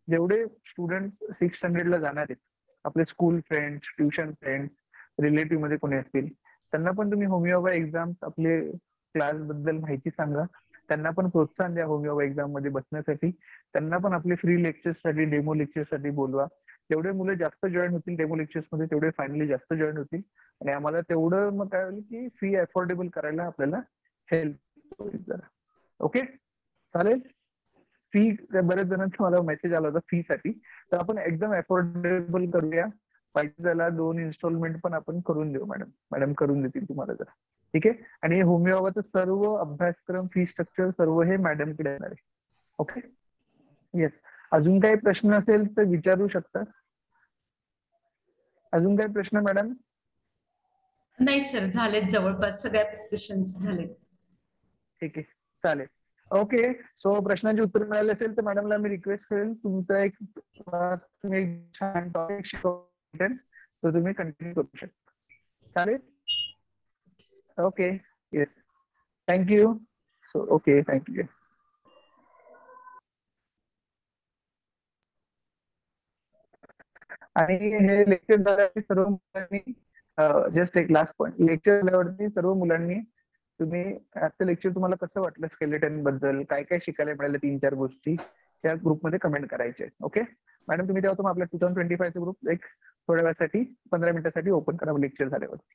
D: जेवढे स्टुडंट 600ला जाणार आहेत आपले school friends, tuition friends, relative मध्ये कोणी असतील त्यांना पण तुम्ही होमिओबा एक्झाम आपले क्लास बद्दल माहिती सांगा. त्यांना पण प्रोत्साहन द्या होमिओबा एक्झाम मध्ये बसण्यासाठी. त्यांना पण आपले फ्री लेक्चर्ससाठी डेमो लेक्चरसाठी बोलवा. जेवढे मुलं जास्त जॉईन होतील डेमो लेक्चर्स मध्ये तेवढे फायनली जास्त जॉईन होतील आणि आम्हाला तेवढं मग काय होईल की फी अफोर्डेबल करायला आपल्याला हेल्प होईल जरा. ओके. चालेल. फी बऱ्याच जणांचा मला मेसेज आला होता फी साठी. तर आपण एकदम अफोर्डेबल करूया. पाहिजे त्याला 2 इन्स्टॉलमेंट पण आपण करून देऊ मॅडम. मॅडम करून देतील तुम्हाला जरा. ठीक आहे. आणि होमिओबाचं सर्व अभ्यासक्रम फी स्ट्रक्चर सर्व हे मॅडमकडे येणार आहे. ओके. येस. अजून काही प्रश्न असेल तर विचारू शकता. अजून काही प्रश्न मॅडम?
A: नाही सर, झालेत जवळपास सगळ्या क्वेश्चन्स झालेत.
D: ठीक आहे. चालेल. ओके. सो प्रश्नांची उत्तर मिळाली असेल तर मॅडमला मी रिक्वेस्ट करेल तुमचा एक तुम्ही छान टॉपिक शिकवता तर तुम्ही कंटिन्यू करू शकता. चालेल. Okay. Yes. Thank you. So okay, thank you. आणि हे लेक्चर झाल्यावरती सर्व मुलांनी जस्ट एक लास्ट पॉईंट, लेक्चर झाल्यावरती सर्व मुलांनी तुम्ही आजचं लेक्चर तुम्हाला कसं वाटलं, स्केलेटन बद्दल काय काय शिकायला मिळालं, 3-4 गोष्टी त्या ग्रुपमध्ये कमेंट करायचे. ओके मॅडम, तुम्ही तेव्हा आपला 2025 ग्रुप एक थोड्या वेळासाठी 15 मिनिटासाठी ओपन करा लेक्चर झाल्यावरती.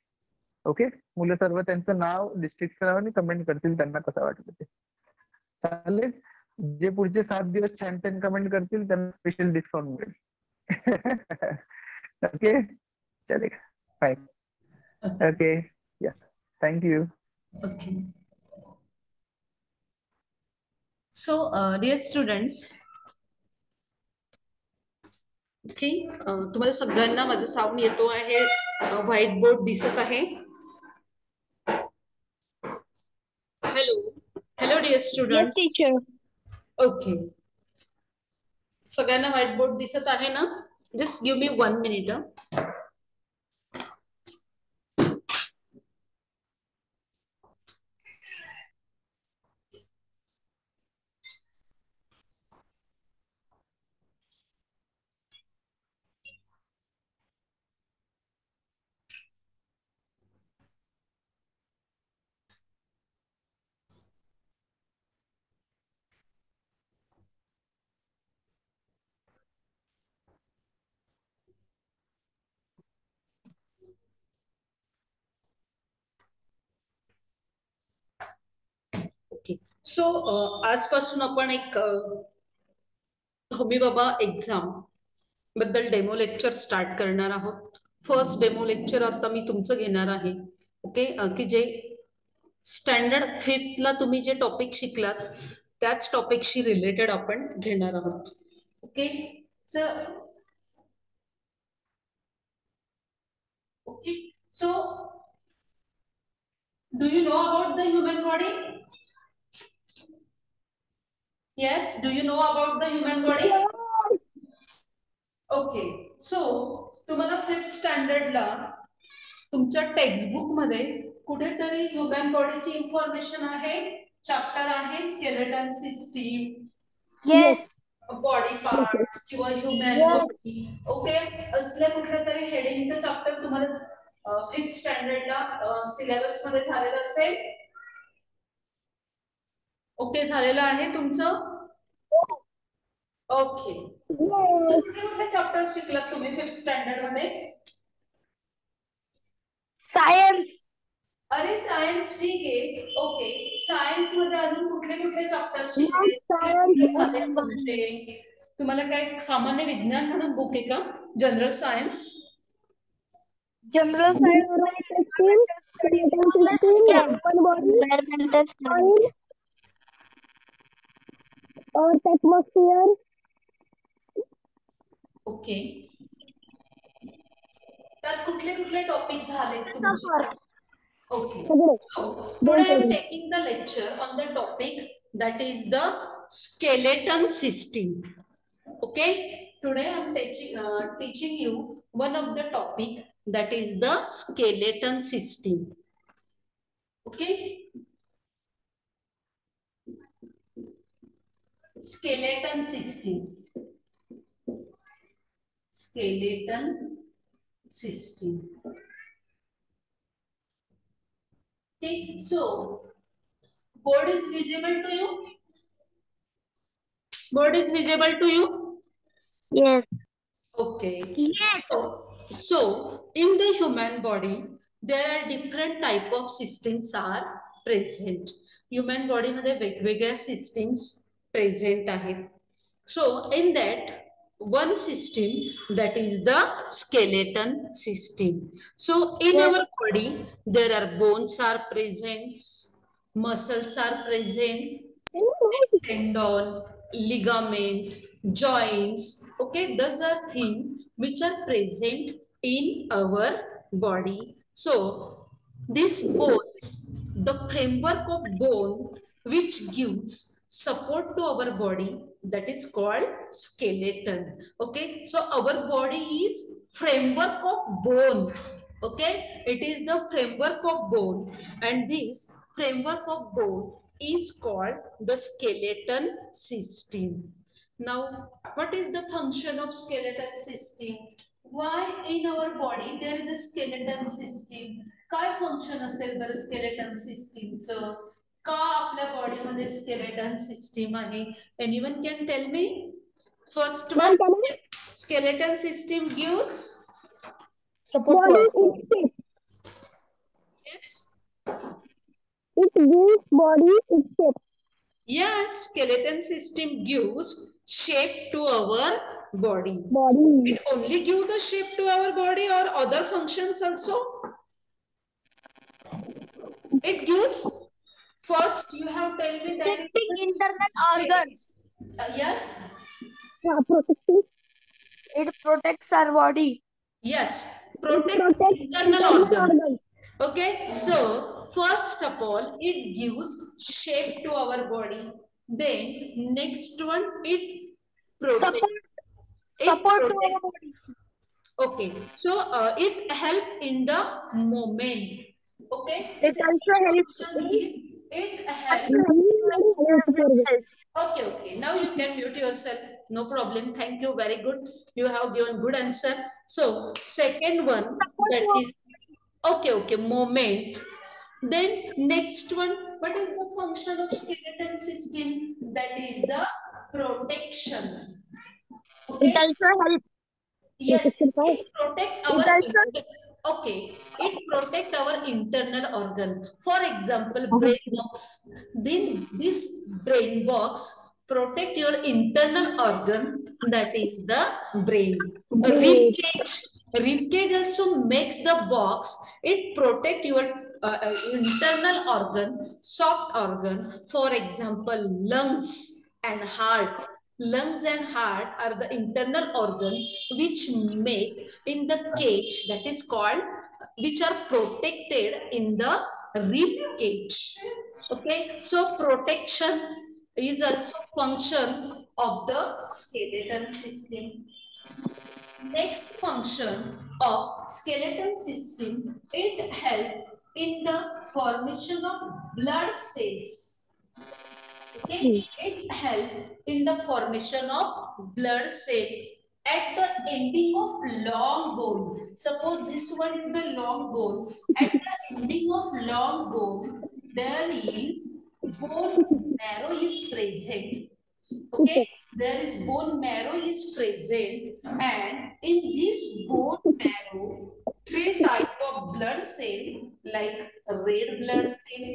D: ओके, मुलं सर्व त्यांचं नाव, डिस्ट्रिक्ट आणि कमेंट करतील त्यांना कसं वाटलं ते. चालेल. जे पुढचे 7 दिवस छान छान कमेंट करतील त्यांना स्पेशल डिस्काउंट मिळेल. ओके, चलेगा, फाइन. ओके, या, thank you.
A: Okay. So, dear students, okay, तुम्हाला सगळ्यांना माझा साऊंड येतो आहे, व्हाईट बोर्ड दिसत आहे. Hello hello dear students.
B: Teacher.
A: Okay, सगळ्यांना व्हाईट बोर्ड दिसत आहे ना? Just give me 1 minute. Okay, so आजपासून आपण एक होमी बाबा एक्झाम बद्दल डेमो लेक्चर स्टार्ट करणार आहोत. फर्स्ट डेमो लेक्चर आता मी तुमचं घेणार आहे. ओके, की जे स्टँडर्ड 5th ला तुम्ही जे टॉपिक शिकलात त्याच टॉपिकशी रिलेटेड आपण घेणार आहोत. Okay sir. Okay, so do you know about the human body? Yes, do you know about the human body? Okay, so तुम्हाला 5th स्टँडर्डला तुमच्या टेक्स्टबुक मध्ये कुठेतरी ह्युमन बॉडीची इन्फॉर्मेशन आहे, चॅप्टर आहे skeleton system,
B: yes.
A: Body parts किंवा human body. Okay, असल्या कुठल्या तरी हेडिंगचं चॅप्टर तुम्हाला 5th स्टँडर्डला सिलेबस मध्ये झालेलं असेल. ओके, झालेलं आहे तुमचं. ओके, कुठले कुठले चॅप्टर शिकलात तुम्ही 5th स्टँडर्ड मध्ये?
B: सायन्स.
A: अरे सायन्स ठीक आहे. ओके, सायन्स मध्ये अजून कुठले कुठले चॅप्टर शिकले, तुमचे? तुम्हाला काय सामान्य विज्ञान म्हणून बुक आहे का, general science?
B: General science, environmental studies और एटमॉस्फियर.
A: ओके, त्यात कुठले कुठले टॉपिक झाले तुमचे? Okay, so today I am taking the lecture on the topic that is the skeleton system. Okay, today I am teaching you one of the topic that is the skeleton system. Okay, skeleton system. Skeleton system. Okay, so board is visible to you? Board is visible to you?
B: Yes.
A: Okay.
B: Yes.
A: So in the human body, there are different type of systems are present. Human body मध्ये वेगवेगळ्या systems present आहेत. So in that one system that is the skeleton system. So in our body there are bones are present, muscles are present, tendon, ligament, joints. Okay, those are things which are present in our body. So these bones, the framework of bone which gives support to our body, that is called skeleton. Okay, so our body is framework of bone. Okay, it is the framework of bone, and this framework of bone is called the skeleton system. Now, what is the function of skeleton system? Why in our body there is a skeleton system? काय function असेल बरं skeleton systemचं? का आपल्या बॉडीमध्ये skeleton system आहे? Anyone can tell me? First one, skeleton system gives
E: Support to us.
A: yes.
E: It gives body its shape.
A: Yes, skeleton system gives shape to our body.
E: Body.
A: It only gives the shape to our body or other functions also? It gives, first you have told me that it
B: Protecting
A: is
B: internal organs.
A: yes,
E: Yeah, protecting.
B: It protects our body.
A: yes,
E: It
A: protect
E: protects
A: internal
E: internal
A: organ.
E: organs.
A: Okay, so first of all, it gives shape to our body. Then next one, it protects.
B: Support to our body.
A: Okay, so it help in the movement. Okay,
B: It also helps
A: function is it help. Okay, okay. Now you can mute yourself. No problem. Thank you. Very good. You have given good answer. So second one, that is okay, okay. Moment. Then next one, what is the function of skeleton system? That is the protection. Okay.
B: It also helps.
A: Yes,
E: Protection
A: it protect
B: It
A: our
B: also
A: okay. It protect our internal organ. For example, brain box. Then this brain box protect your internal organ, that is the brain. Rib cage. Rib cage also makes the box. It protect your internal organ, soft organ. For example, lungs and heart. Lungs and heart are the internal organ which make in the cage, that is called, which are protected in the rib cage. Okay, so protection is also function of the skeleton system. Next function of skeleton system, it helps in the formation of blood cells. Okay, it helps in the formation of blood cell at the ending of long bone. Suppose this one is the long bone. At the ending of long bone, there is bone marrow is present. Okay, there is bone marrow is present, and in this bone marrow, three type of blood cell like red blood cell,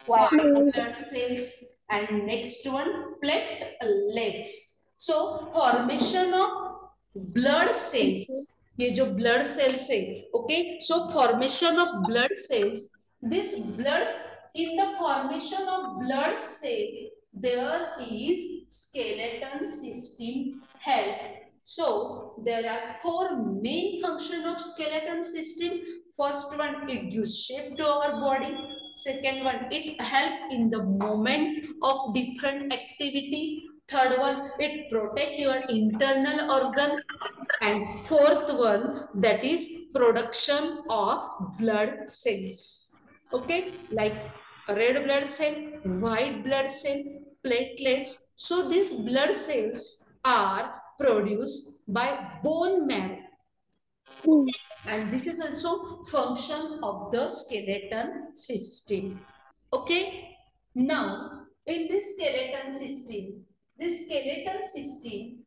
A: white blood cells, and next one platelets. So formation of blood cells, ये जो blood cells है, okay, so formation of blood cells, this blood, in the formation of blood cell there is skeleton system help. So there are four main function of skeleton system. First one, it gives shape to our body. Second one, it help in the movement of different activity. Third one, it protect your internal organ. And fourth one, that is production of blood cells. Okay, like red blood cell, white blood cell, platelets. So these blood cells are produced by bone marrow. And this is also function of the skeleton system. Okay, now in this skeleton system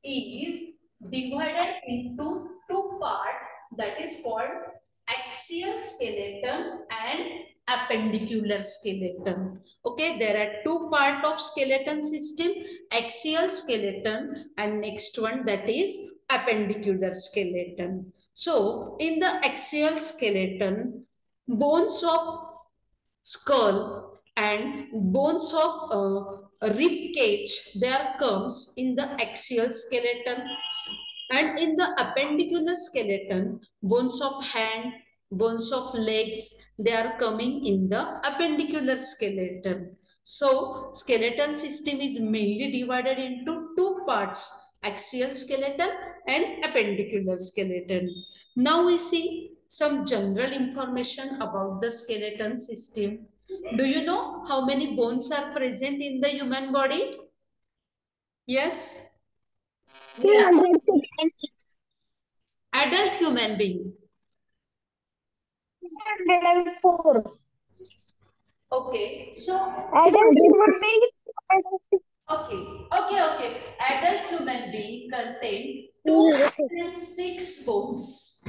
A: is divided into two parts, that is called axial skeleton and appendicular skeleton. Okay, there are two parts of skeleton system, axial skeleton and next one, that is appendicular skeleton. So in the axial skeleton, bones of skull and bones of rib cage, there comes in the axial skeleton. And in the appendicular skeleton, bones of hand, bones of legs, they are coming in the appendicular skeleton. So skeleton system is mainly divided into two parts, axial skeleton and appendicular skeleton. Now we see some general information about the skeleton system. Do you know how many bones are present in the human body? Yes?
E: 306.
A: Adult human being.
E: 304.
A: Okay, so
E: Adult human being. 306.
A: okay. Adult human being contain 206 bones.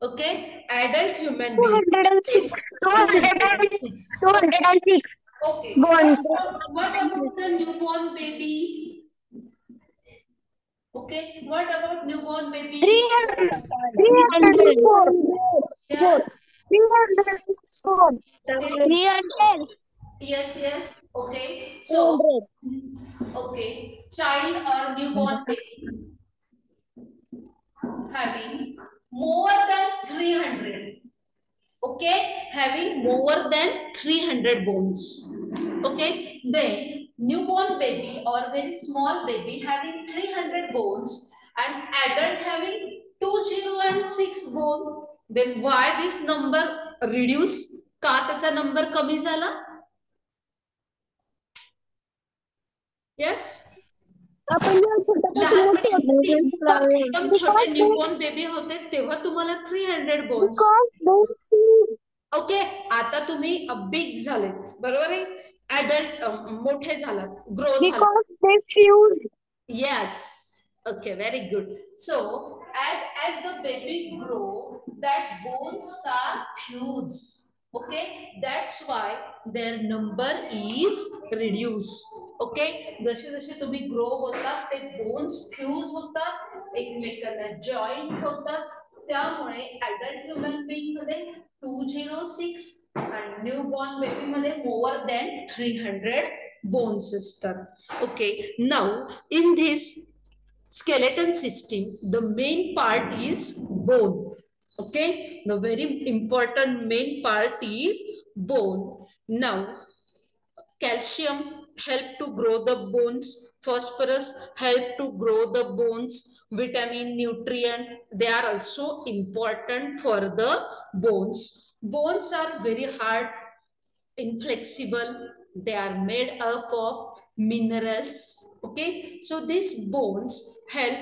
A: Okay, adult human being.
E: 206.
A: 206.
E: 206
A: Okay.
E: bones.
A: What about the newborn baby? Okay. What about newborn baby?
E: 304.
A: Yes.
E: 304.
A: Okay.
E: 300.
A: Yes. Okay. So, okay. Child or newborn baby having more than 300. Okay. Having more than 300 bones. Okay. Then newborn baby or very small baby having 300 bones and adult having 206 bone. Then why this number reduce? का त्याचा number कमी झाला? Yes. लहानपणी एकदम छोटे newborn baby होते तेव्हा तुम्हाला 300 बोन्स. ओके, आता तुम्ही बिग झालेत, बरोबर आहे, ऍडल्ट मोठे झालात, ग्रो झालात. Yes. Okay, very good. So, as the baby grow, that bones are fused. Okay, that's why their number is reduced. Okay, जसे जसे तुम्ही ग्रो होतात ते बोन्स फ्यूज होतात, एकमेकांना जॉईंट होतात, त्यामुळे अडल्ट ह्युमन बीइंग मध्ये 206 आणि न्यूबॉर्न बेबी मध्ये मोर दॅन 300 bones असतात. Okay, now in this skeleton system, the main part is bone. Okay, the very important main part is bone. Now, calcium help to grow the bones, phosphorus help to grow the bones, vitamin, nutrient, they are also important for the bones. Bones are very hard, inflexible, they are made up of minerals. Okay, so these bones help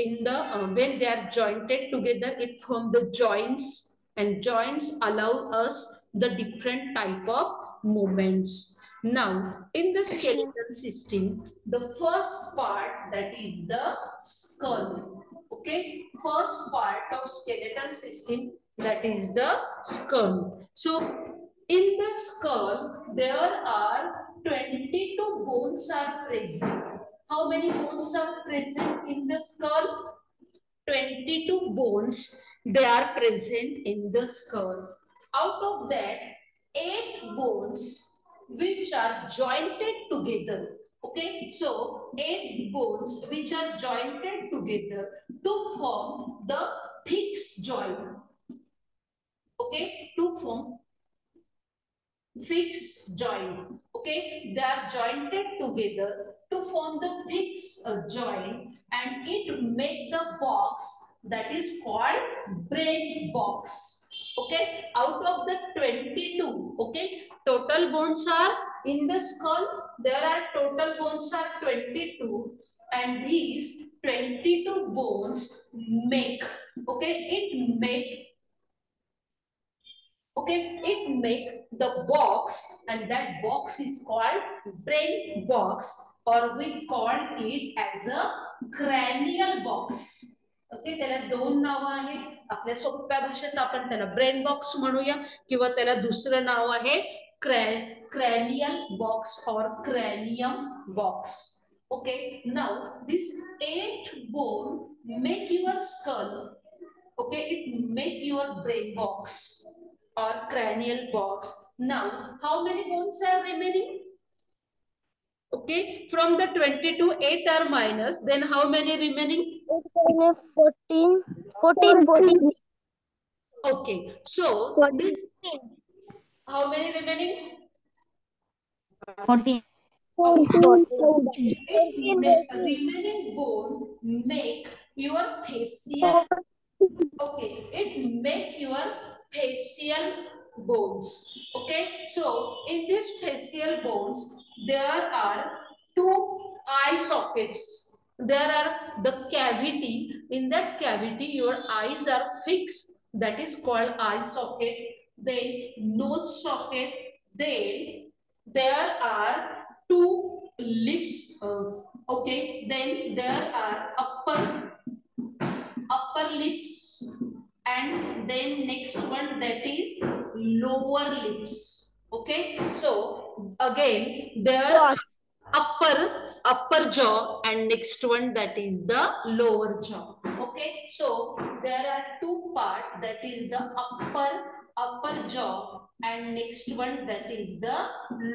A: in the when they are jointed together, it form the joints, and joints allow us the different type of movements. Now in the skeleton system, the first part, that is the skull. Okay, first part of skeleton system, that is the skull. So in the skull, there are 22 bones are present. How many bones are present in the skull? 22 bones, they are present in the skull. Out of that, 8 bones which are jointed together. Okay, so 8 bones which are jointed together to form the fixed joint. Okay, to form fixed joint. Okay, they are jointed together to form the fixed joint, and it make the box that is called brain box. Okay, out of the 22, okay, total bones are in the skull, there are total bones are 22, and these 22 bones make, okay, it make the box, and that box is called brain box, or we call it as a cranial box. Okay, त्याला दोन नाव आहेत, आपल्या सोप्या भाषेत आपण त्याला brain box म्हणूया, किंवा त्याला दुसरं नाव आहे cranial box or cranium box. Okay, now this 8 bone make your skull. Okay, it make your brain box or cranial box. Now, how many bones are remaining? Okay, from the 22, 8 are minus, then how many remaining?
E: 14.
A: Okay, so this, how many remaining?
E: 14.
A: Remaining bone make your facial Okay, it make your facial bones. Okay, so in this facial bones, there are two eye sockets. There are the cavity. In that cavity, your eyes are fixed. That is called eye socket. Then nose socket. Then there are two lips. Okay, then there are upper lips, and then next one, that is lower lips. Okay, so again there upper jaw, and next one, that is the lower jaw. Okay, so there are two part, that is the upper jaw, and next one, that is the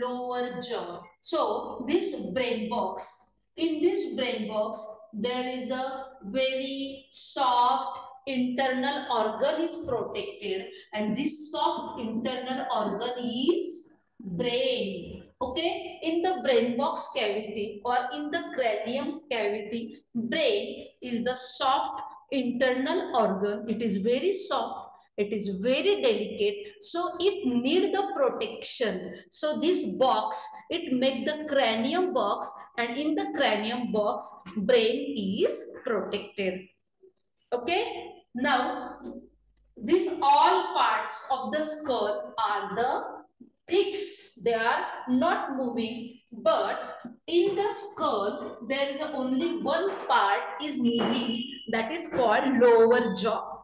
A: lower jaw. So this brain box, in this brain box there is a very soft internal organ is protected, and this soft internal organ is brain. Okay, in the brain box cavity or in the cranium cavity, brain is the soft internal organ. It is very soft, it is very delicate, so it need the protection. So this box, it make the cranium box, and in the cranium box brain is protected. Okay, now these all parts of the skull are the fixed, they are not moving, but in the skull there is only one part is moving, that is called lower jaw.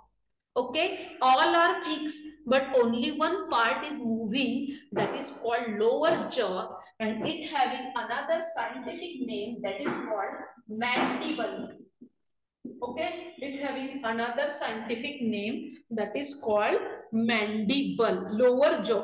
A: Okay, all are fixed, but only one part is moving, that is called lower jaw, and it having another scientific name, that is called mandible. Okay, it having another scientific name, that is called mandible. Lower jaw.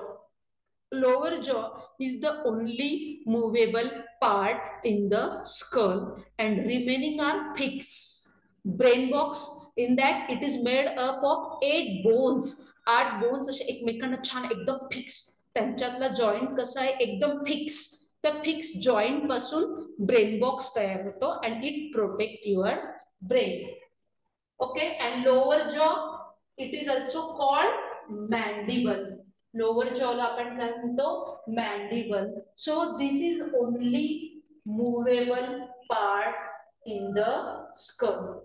A: Lower jaw is the only movable part in the skull, and remaining are fixed. Brain box, in that it is made up of 8 bones. 8 bones असे एकमेकांना छान एकदम fix. त्यांच्यातला joint कसा आहे एकदम fix. त्या fix joint पासून brain box तयार होतो, and it protect your brain. Okay, and lower jaw, it is also called mandible. Lower jaw ला आपण काय म्हणतो, mandible. So this is only movable part in the skull.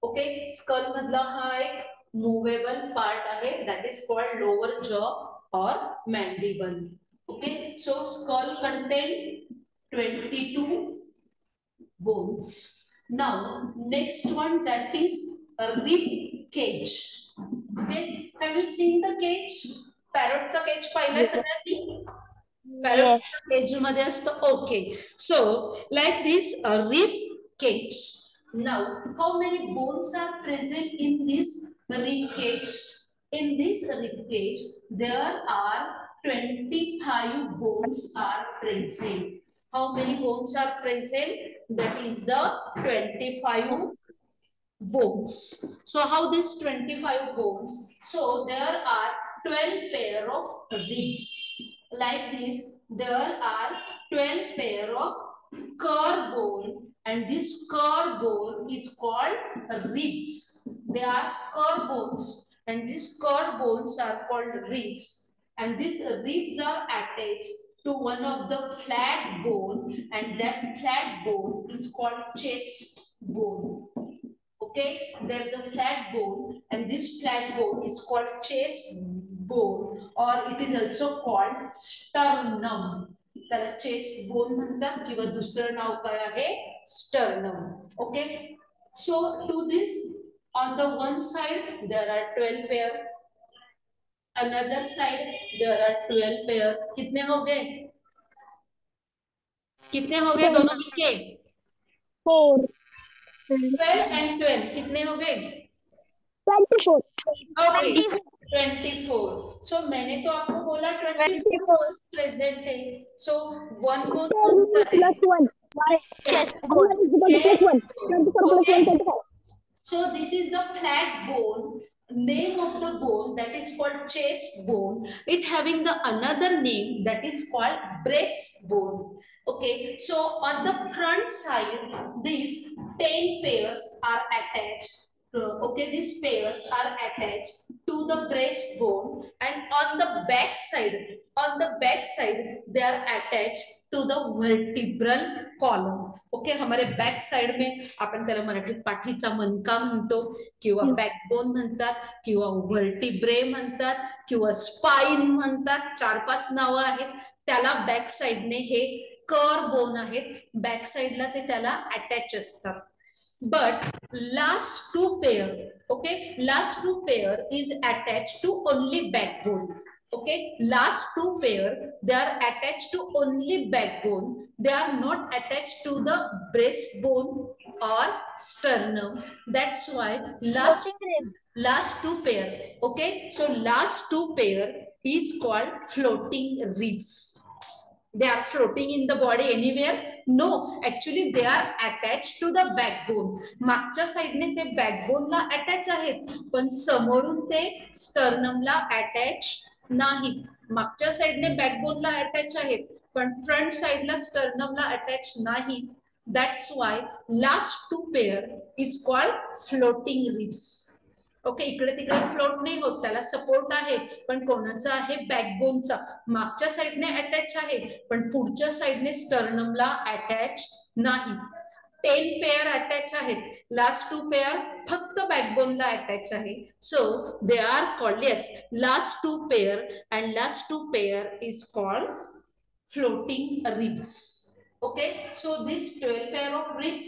A: Okay, skull मधला हा एक movable part आहे, that is called lower jaw or mandible. Okay, so skull contain 22 bones. Now next one, that is a rib cage. Okay, have you seen the cage? Parrot चा cage पाहिलाय सगळ्यांनी? Parrot चा cage मध्ये असतं. Okay, so like this a rib cage. Now how many bones are present in this rib cage? In this rib cage there are 25 bones are present. How many bones are present? That is the 25 bones. So how this 25 bones? So there are 12 pair of ribs. Like this, there are 12 pair of curve bone, and this curve bone is called ribs. They are curve bones, and these curve bones are called ribs. And these ribs are attached to one of the flat bone, and that flat bone is called chest bone. Okay, there's a flat bone, and this flat bone is called chest bone, or it is also called sternum. त्याला chest bone म्हणतात, किंवा दुसरं नाव काय आहे, sternum. Okay, so to this, on the one side there are 12 pair, another side there are 12 pair. कितने हो गए? कितने हो गए दोनों मिलके?
E: 4
A: 12 and 12 कितने हो गए?
E: 24
A: Okay, 24. So मैंने तो आपको बोला 24 प्रेजेंट है. So one बोन कौन सा है?
E: plus 1
B: Chest
E: bone plus 1 24 plus 1 25.
A: So this is the flat bone. Name of the bone, that is called chest bone. It having the another name, that is called breastbone. Okay, so on the front side these 10 pairs are attached. okay, these pairs are attached to the breastbone, and on the back side they are attached to the vertebral column. Okay, हमारे back side में आपण त्याला मराठीत पाठीचा मणका म्हणतो, किंवा backbone म्हणतात, किंवा व्हर्टिब्रे म्हणतात, किंवा स्पाइन म्हणतात. 4-5 नावं आहेत. त्याला बॅक साइडने हे कर बोन आहेत, बॅक साइडला ते त्याला अटॅच असतात. But last two pair, okay, last two pair is attached to only backbone. Okay, last two pair they are attached to only backbone. They are not attached to the breastbone or sternum. That's why last two pair, okay, so last two pair is called floating ribs. They are floating in the body anywhere? No, actually they are attached to the backbone. मागच्या साइडने ते बॅकबोनला attach आहेत, पण समोरून ते स्टर्नमला attach नाहीत. मागच्या साइडने बॅकबोनला attach आहेत, पण फ्रंट साइडला स्टर्नमला अटॅच नाहीत. That's why last two pair is called floating ribs. Okay, इकडे तिकडे फ्लोट नाही होत, त्याला सपोर्ट आहे, पण कोणाचा आहे? बॅकबोनचा. मागच्या साइडने अटॅच आहे, पण पुढच्या साइडने स्टर्नमला अटॅच नाही. 10 पेअर अटॅच आहेत, लास्ट 2 पेअर फक्त बॅकबोनला अटॅच आहे. So they are called, yes, last 2 pair and last 2 pair is called floating ribs. Okay, so this 12 pair of ribs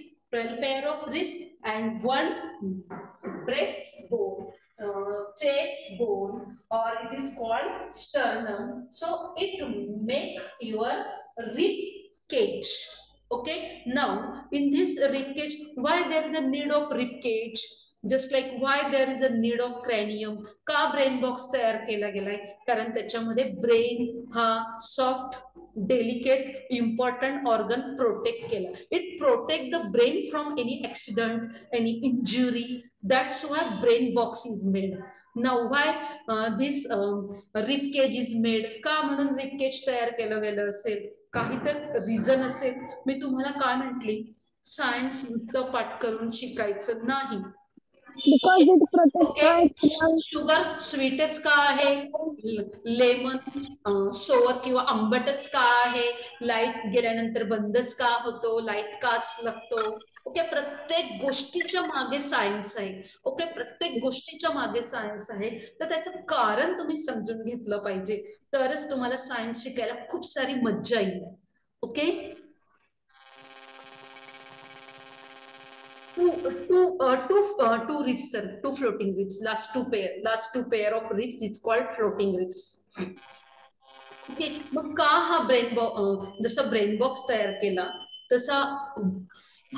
A: and one breastbone, chest bone, or it is called sternum. So it make your rib cage. Okay, now in this rib cage, why there is a need of rib cage? Just like why there is a need of cranium. का brain box तयार केला गेलाय? कारण त्याच्यामध्ये brain हा soft, delicate, important organ protect केला. It protect the brain from any accident, any injury. That's why brain box is made. Now why this rib cage is made? का म्हणून rib cage तयार केलं गेलं असेल? काही तर रिझन असेल. मी तुम्हाला काय म्हटली? सायन्स नुसतं पाठ करून शिकायचं नाही.
E: Because it protects us.
A: Sugar स्वीटच का आहे? लेमन सोअर किंवा आंबटच का आहे? लाईट गेल्यानंतर बंदच का होतो? लाईट काच लागतो? ओके, प्रत्येक गोष्टीच्या मागे सायन्स आहे. ओके, प्रत्येक गोष्टीच्या मागे सायन्स आहे. तर त्याचं कारण तुम्ही समजून घेतलं पाहिजे, तरच तुम्हाला सायन्स शिकायला खूप सारी मज्जा येईल. Okay, two ribs, sir, two floating ribs. Last two pair of ribs is called floating ribs. Okay, मग का हा जसा ब्रेन बॉक्स तयार केला, तसा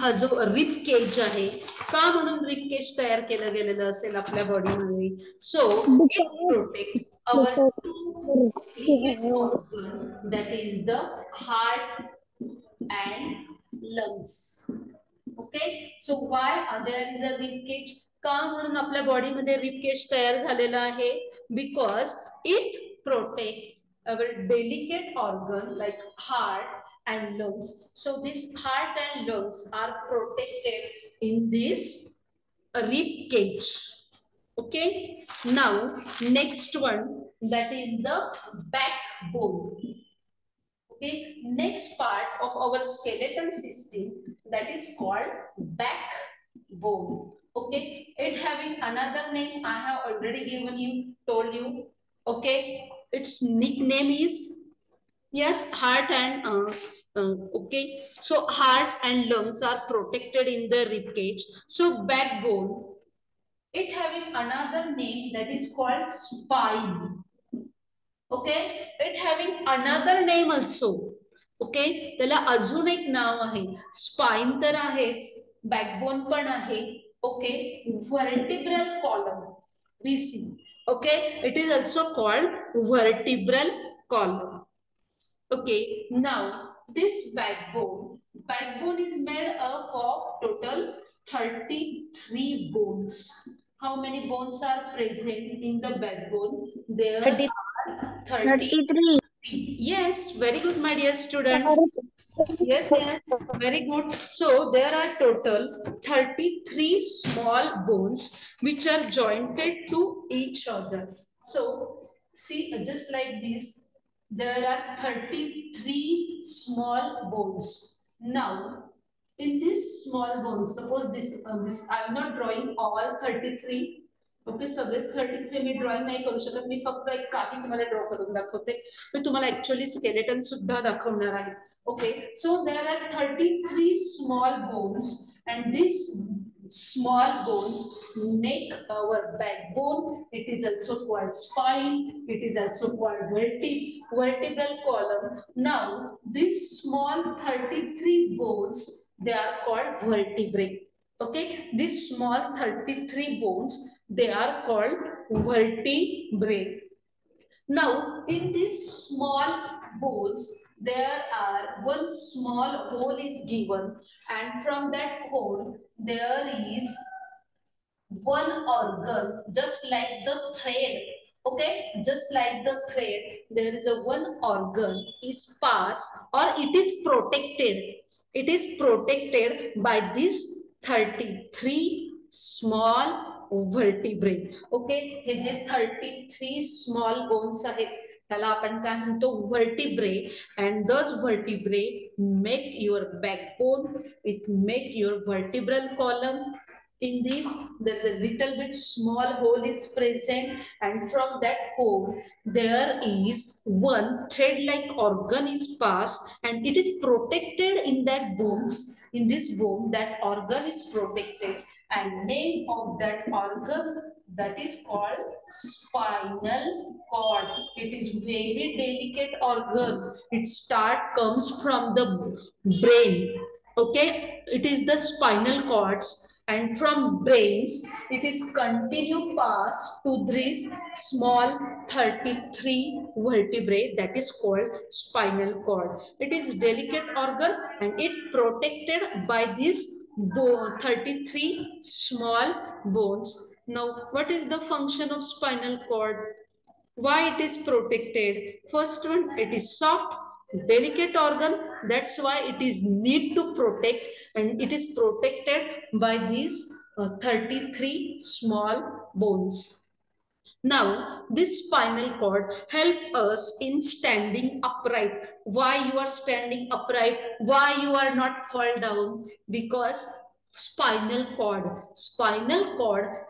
A: हा जो रिब केज आहे, का म्हणून रिब केज तयार केलं गेलेलं असेल आपल्या बॉडीमध्ये? So it protect our two organ, that is the heart and lungs. Okay, so why there is a rib cage? का म्हणून आपल्या बॉडीमध्ये रिब केज तयार झालेला आहे? Because it protect our delicate organ like heart and lungs. So this heart and lungs are protected in this rib cage. Okay, now next one, that is the backbone. Okay, next part of our skeletal system, that is called backbone. Okay, it having another name I have already told you. Okay, its nickname is, yes, heart and okay, so heart and lungs are protected in the rib cage. So backbone, it having another name that is called spine. Okay, it having another name also. Okay, त्याला अजून एक नाव आहे. Spine तर आहेच, backbone पण आहे. Okay, vertebral column, VC. Okay, it is also called vertebral column. Okay, now this backbone is made up of total 33 bones. How many bones are present in the backbone? There are 33. Yes, very good, my dear students. Yes, yes, very good. So there are total 33 small bones which are jointed to each other. So see, just like this, there are 33 small bones. Now, in this small bones, suppose this I'm not drawing all 33. Okay सगळेच 33 मी drawing नाही करू शकत मी फक्त एक काही तुम्हाला draw करून दाखवते मी तुम्हाला ऍक्च्युअली स्केलेटन सुद्धा दाखवणार आहे okay so there are 33 small bones and these small bones make our backbone it is also called spine it is also called vertebral column now these small 33 bones they are called vertebrae okay these small 33 bones they are called vertebrae now in these small bones there are one small hole is given and from that hole there is one organ just like the thread okay just like the thread there is a one organ is passed or it is protected by this 33 small vertebrae okay hey J 33 small bones आहेत त्याला आपण काय म्हणतो vertebrae and those vertebrae make your backbone it make your vertebral column in this there's a little bit small hole is present and from that hole there is one thread like organ is passed and it is protected in that bones in this bone that organ is protected and name of that organ that is called spinal cord it is very delicate organ it comes from the brain okay it is the spinal cords and from brains it is continue pass to this small 33 vertebrae that is called spinal cord it is delicate organ and it protected by these 33 small bones now what is the function of spinal cord why it is protected first one it is soft delicate organ that's why it is need to protect and it is protected by these 33 small bones now this spinal cord help us in standing upright why you are standing upright why you are not fall down because spinal cord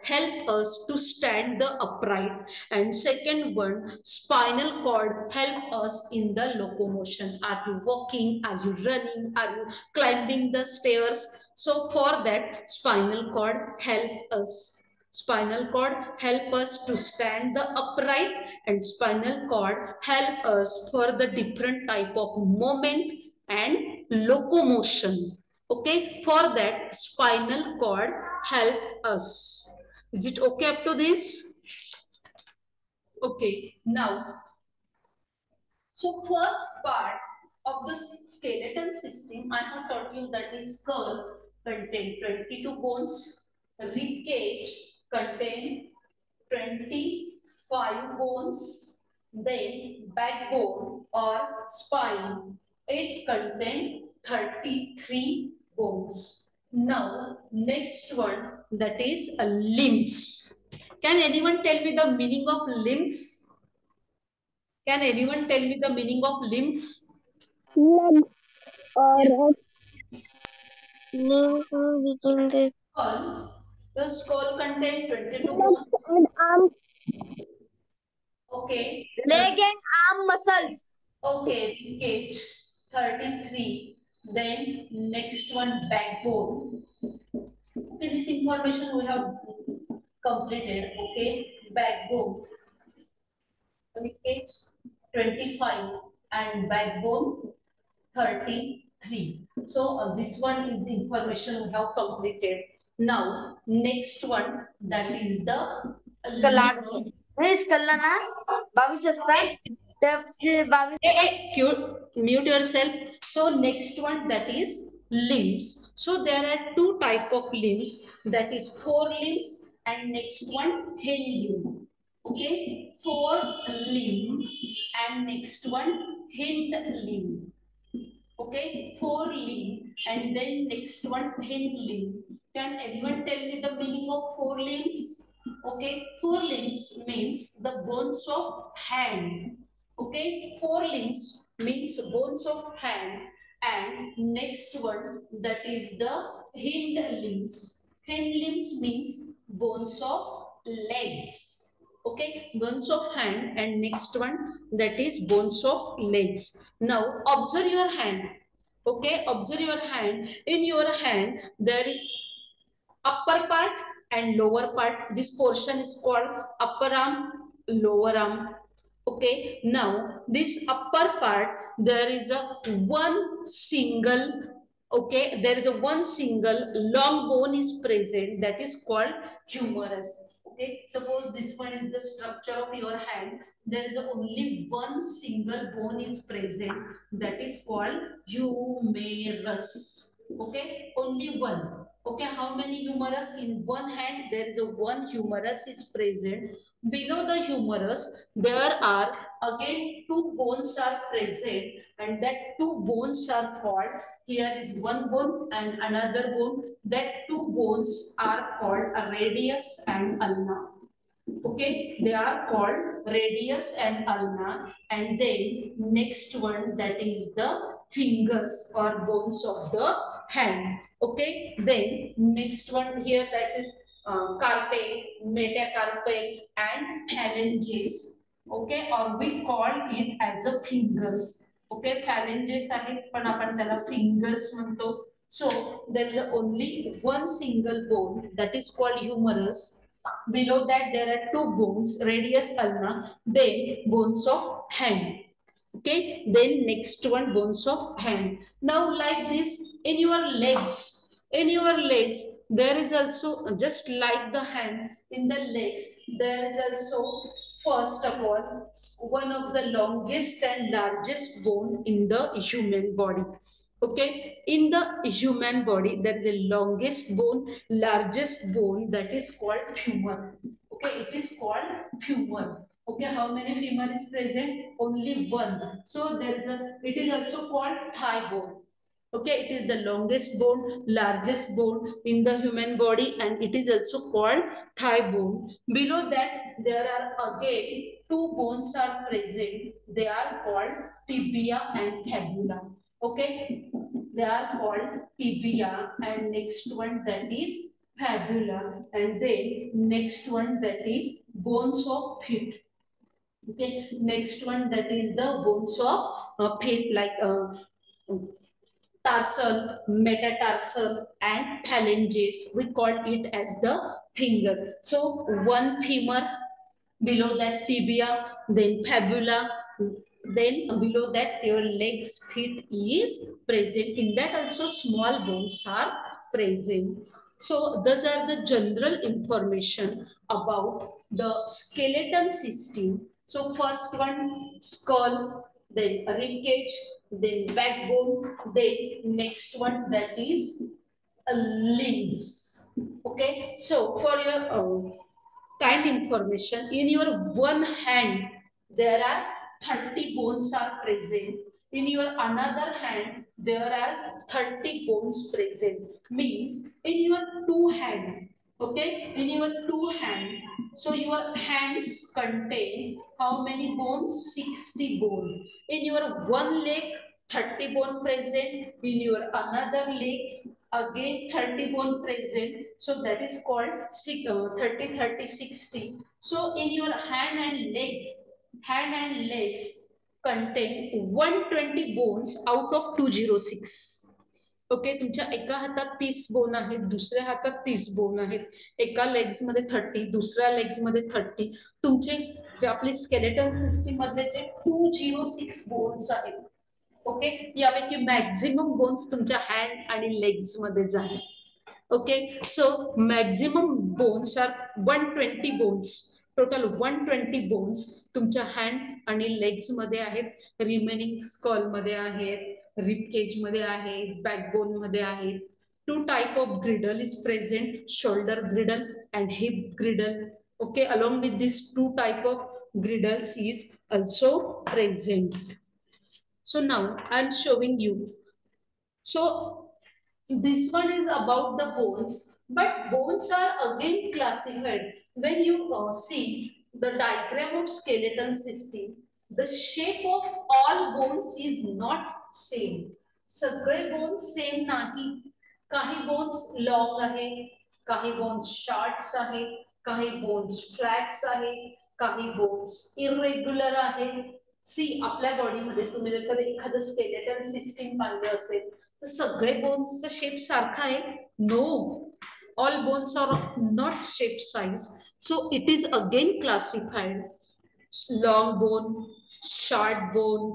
A: help us to stand the upright and second one spinal cord help us in the locomotion are you walking are you running are you climbing the stairs so for that spinal cord help us spinal cord help us to stand the upright and spinal cord help us for the different type of movement and locomotion okay for that spinal cord help us is it okay up to this okay now so first part of the skeleton system I have taught you that is skull contain 22 bones rib cage contain 25 bones then backbone or spine it contain 33 bones now next one that is a limbs can anyone tell me the meaning of limbs can anyone tell me the meaning of limbs
E: leg or
A: yes.
B: Between the
A: The skull contains 22
E: legs
A: bones.
E: and arms.
A: Okay.
B: leg and arm muscles.
A: Okay, rib cage 33. Then next one backbone. Okay, this information we have completed. Okay, backbone. Rib cage 25 and backbone 33. So this one is information we have completed. Now next one that is the
B: Kalaga. हे स्कलला ना 22 असतात त्या 22
A: mute yourself. So next one that is limbs. So there are two type of limbs that is forelimbs and next one hind limb. Okay, forelimb and next one hind limb. Okay, forelimb, and then next one hind limb. Can anyone tell me the meaning of forelimbs? Okay, forelimbs means the bones of hand. Okay, forelimbs means bones of hand, and next one that is the hind limbs. Hind limbs means bones of legs. Okay, bones of hand, and next one that is bones of legs. Now observe your hand. Okay, observe your hand. In your hand there is upper part and lower part. This portion is called upper arm, lower arm. Okay, now this upper part there is a one single, okay, there is a one single long bone is present, that is called humerus. Okay, suppose this one is the structure of your hand, there is only one single bone is present, that is called humerus. Okay, only one. Okay, how many humerus? In one hand there is a one humerus is present. Below the humerus there are again two bones are present, and that two bones are called, here is one bone and another bone, that two bones are called a radius and ulna. Okay, they are called radius and ulna, and then next one that is the fingers or bones of the hand. Okay, then next one here that is carpi, metacarpi and phalanges. Okay, or we call it as a fingers. Okay, phalanges आहेत पण आपण त्याला fingers म्हणतो. So there is only one single bone that is called humerus. Below that there are two bones, radius ulna, then bones of hand. Okay, then next one bones of hand. Now like this in your legs there is also just like the hand, in the legs there is also first of all one of the longest and largest bone in the human body. Okay, in the human body there is a longest bone, largest bone, that is called femur. Okay, it is called femur. Okay, how many femur is present? Only one. So there is a, it is also called thigh bone. Okay, it is the longest bone, largest bone in the human body, and it is also called thigh bone. Below that there are again two bones are present. They are called tibia and fibula. Okay, they are called tibia, and next one that is fibula, and then next one that is bones of feet. Okay, next one that is the bones of feet, like tarsal, metatarsal and phalanges. We call it as the finger. So one femur, below that tibia, then fibula, then below that your legs, feet is present. In that also small bones are present. So those are the general information about the skeleton system. So first one, skull, then rib cage, then backbone, then next one that is limbs. Okay, so for your kind information, in your one hand there are 30 bones are present, in your another hand there are 30 bones present, means in your two hand. Okay, in your two hand, so your hands contain how many bones? 60 bone. In your one leg 30 bone present, in your another legs again 30 bone present, so that is called 30 30 60. So in your hand and legs contain 120 bones out of 206. Okay, तुमच्या एका हातात 30 bone आहेत, दुसऱ्या हातात 30 bone आहेत, एका legs मध्ये 30, दुसऱ्या लेग्स मध्ये 30. तुमचे जे आपले स्केलेटन सिस्टीम मधले जे 206 बोन्स आहेत, ओके, यापैकी मॅक्झिमम बोन्स तुमच्या हँड आणि लेग्स मध्ये आहेत. Okay, so maximum bones are 120 bones, total 120 bones तुमच्या हँड आणि लेग्स मध्ये आहेत. रिमेनिंग स्कल मध्ये आहेत, रिब केज मध्ये आहेत, बॅकबोन मध्ये आहेत. Two type of girdle is present, shoulder girdle and hip girdle. Okay, along with these two type of girdles is also present. So now I am showing you So this one is about the bones, but bones are again classified. When you see the diagram of skeletal system, the shape of all bones is not same. सगळे bones same नाही. काही bones long आहे, काही bones shorts आहे, काही bones flats आहे, काही bones irregular आहे. सी आपल्या बॉडीमध्ये तुम्ही जर कधी एखादं स्केलेटल सिस्टीम पाहिलं असेल तर सगळे बोन्सचा शेप सारखा आहे? No, all bones are not shape size. So it is again classified long bone, short bone,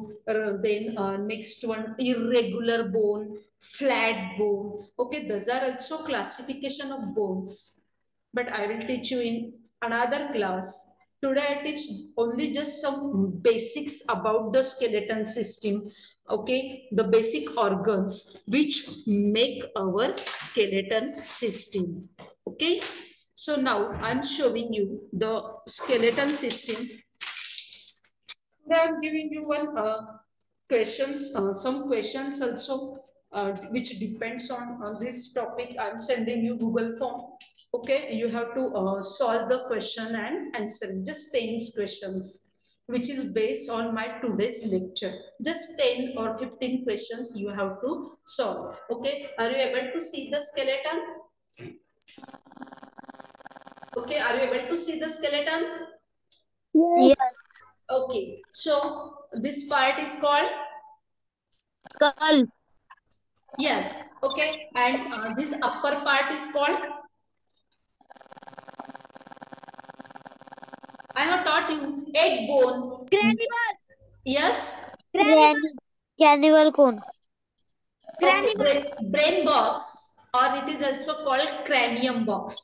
A: then next one irregular bone, flat bone. Okay, those are also classification of bones, but I will teach you in another class. Today I teach only just some basics about the skeleton system. Okay, the basic organs which make our skeleton system. Okay, so now I'm showing you the skeleton system. I'm giving you one questions, some questions also which depends on this topic. I'm sending you Google form. Okay, you have to solve the question and answer just 10 questions, which is based on my today's lecture. Just 10 or 15 questions you have to solve. Okay, are you able to see the skeleton? Okay, are you able to see the skeleton?
E: Yes.
A: Okay, so this part is called
E: Skull.
A: yes. Okay, and this upper part is called, I have taught you, egg bone.
E: Cranival.
A: Yes.
E: Cranival cone.
A: Okay, brain box, or it is also called cranium box.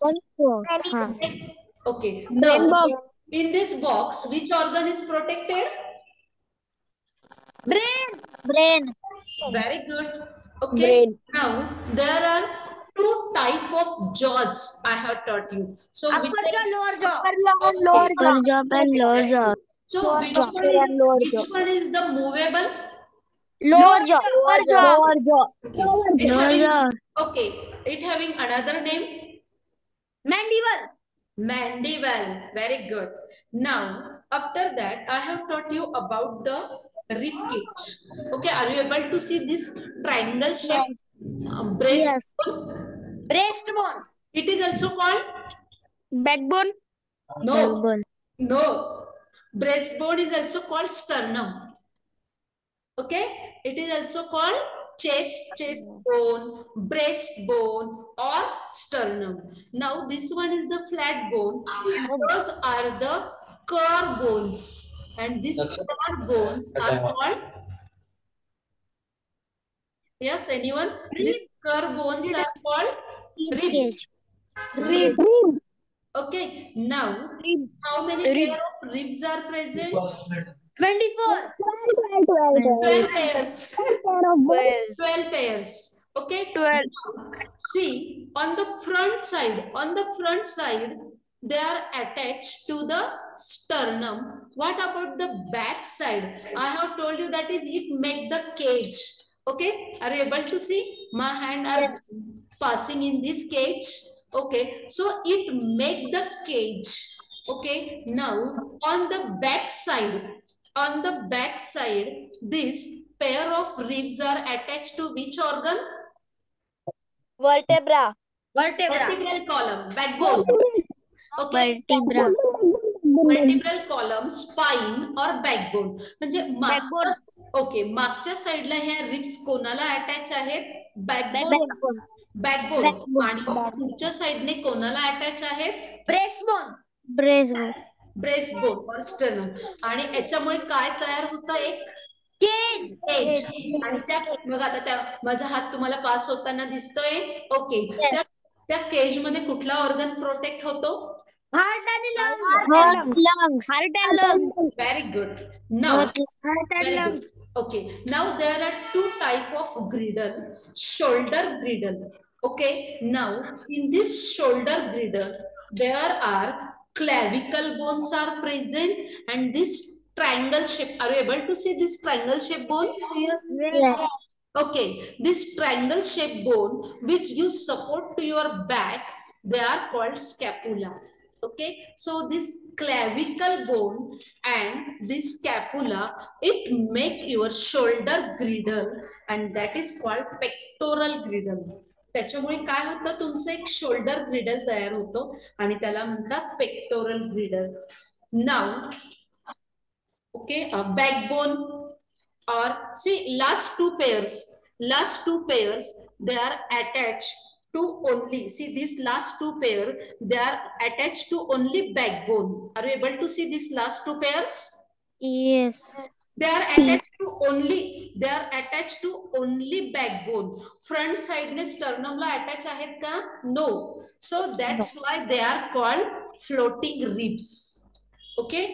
A: Okay, now in this box, which organ is protected?
E: Brain.
A: Very good. Okay, now there are two type of jaws I have taught you. So
E: Upper
A: which
E: jaw, lower jaw.
A: Lower
E: jaw.
A: So
E: Lower
A: which one is the movable?
E: Lower jaw. Lower jaw.
A: Okay, it having another name?
E: Mandible.
A: Mandible. Very good. Now after that I have taught you about the rib cage. Okay, are you able to see this triangle shape? Breastbone. It is also called
E: Backbone.
A: no. No, breastbone is also called sternum. Okay, it is also called chest bone, breastbone, or sternum. Now this one is the flat bone, and those are the curve bones, and these curve bones are called, yes, anyone? These curve bones are called ribs. Okay, now how many pair of ribs are present?
E: 24.
A: 12 pairs. 12 pairs. Okay.
E: 12.
A: See, on the front side, they are attached to the sternum. What about the back side? I have told you that is it make the cage. Okay, are you able to see? My hand are passing in this cage. Okay, so it make the cage. Okay, now on the back side, this pair of ribs are attached to which organ?
E: Vertebra.
A: Vertebral column, backbone. Okay, vertebral column, spine or backbone. म्हणजे okay, मागच्या साइडला ह्या ribs कोणाला attach आहेत? Backbone. आणि पुढच्या साइडने कोणाला attach आहेत? ब्रेस्टबोन और स्टर्नम. आणि याच्यामुळे काय तयार होतं? एक केज. आणि त्या बघा आता त्या माझा हात तुम्हाला पास होताना दिसतोय. ओके, त्या केज मध्ये कुठला ऑर्गन प्रोटेक्ट होतो?
E: Heart and lungs.
A: Very good. Now, okay. Now there are two type of girdle. Shoulder girdle. Okay. Now in this shoulder girdle, there are clavicle bones are present, and this triangle shape. Are you able to see this triangle shape bone?
E: Yes.
A: Okay, this triangle shaped bone which gives support to your back, they are called scapula. Okay, so this clavicle bone and this scapula, it make your shoulder girdle and that is called pectoral girdle. त्याच्यामुळे काय होतं, तुमचं एक shoulder ग्रिडल तयार होतो आणि त्याला म्हणतात pectoral ग्रिडल. Now okay, backbone, or see last two pairs they are attached to only, see this last two pair they are attached to only backbone. Are you able to see this last two pairs?
E: Yes.
A: They are attached to only backbone. Front side ने sternum ला attach आहेत का? No. So that's why they are called floating ribs. Okay,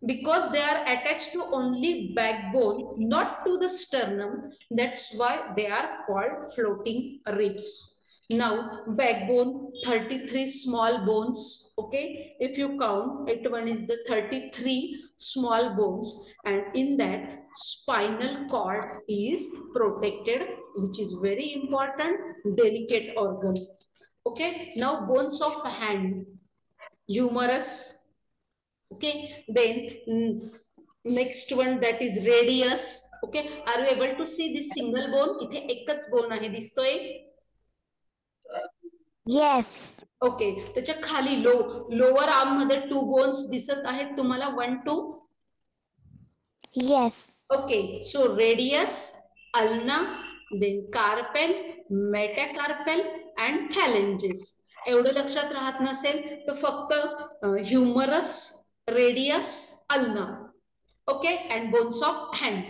A: because they are attached to only backbone, not to the sternum. That's why they are called floating ribs. Now backbone, 33 small bones. Okay, if you count it, one is the 33 small bones, and in that spinal cord is protected, which is very important, delicate organ. Okay, now bones of hand, humerus. Okay, then next one, that is radius. Okay, are you able to see this single bone? इथे एकच bone आहे, दिसतोय?
E: Yes.
A: Okay, त्याच्या खाली lower arm मध्ये 2 bones दिसत आहेत तुम्हाला, 1 2.
E: Yes.
A: Okay, so radius, ulna, then carpel, metacarpal and phalanges. एवढं लक्षात राहत नसेल तर फक्त humerus, radius, ulna, okay, and bones of hand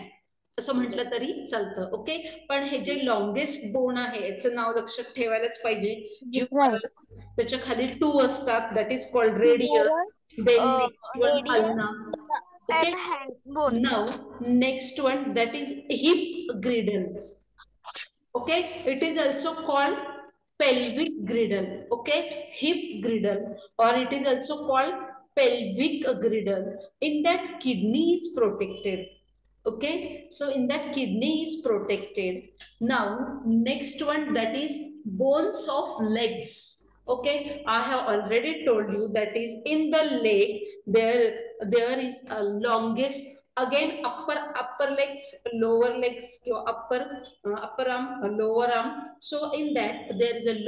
A: असं म्हटलं तरी चालतं. ओके, पण हे जे लॉंगेस्ट बोन आहे याचं नाव लक्षात ठेवायलाच पाहिजे. ह्युमरस, त्याच्या खाली 2 असतात, that is called radius, then next one ulna. Okay, now next one, that is hip girdle. Okay, it is also called pelvic girdle. Okay, hip girdle, or it is also called pelvic girdle. In that kidney is protected. Okay, so in that kidney is protected. Now next one, that is bones of legs. Okay, I have already told you that is in the leg there is a longest, again upper legs, lower legs, upper arm, lower arm. So in that there is a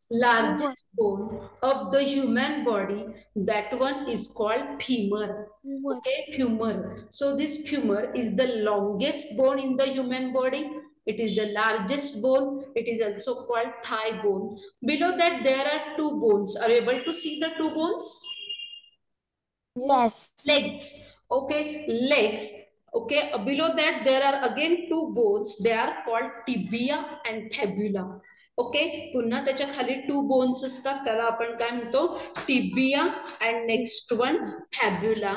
A: largest bone of the human body, that one is called femur. Okay, femur. So this femur is the longest bone in the human body. It is the largest bone. It is also called thigh bone. Below that there are 2 bones. Are you able to see the 2 bones?
E: Yes.
A: Legs. Okay, legs. Okay, below that there are again 2 bones. They are called tibia and fibula. Okay, पुन्हा त्याच्या खाली 2 bones असतात, त्याला आपण काय म्हणतो, tibia and next one fibula,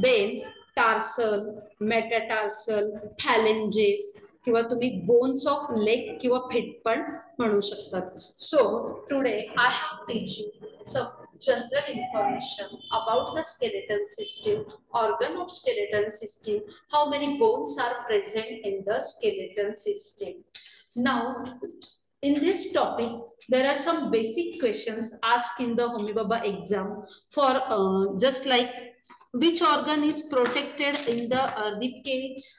A: then tarsal, metatarsal, phalanges, किंवा तुम्ही बोन्स ऑफ लेग किंवा फीट पण म्हणू शकतात. So today I have teach you some general information about the skeletal system, organ of skeletal system, how many bones are present in the skeletal system. Now in this topic, there are some basic questions asked in the Homi Baba exam for just like which organ is protected in the rib cage?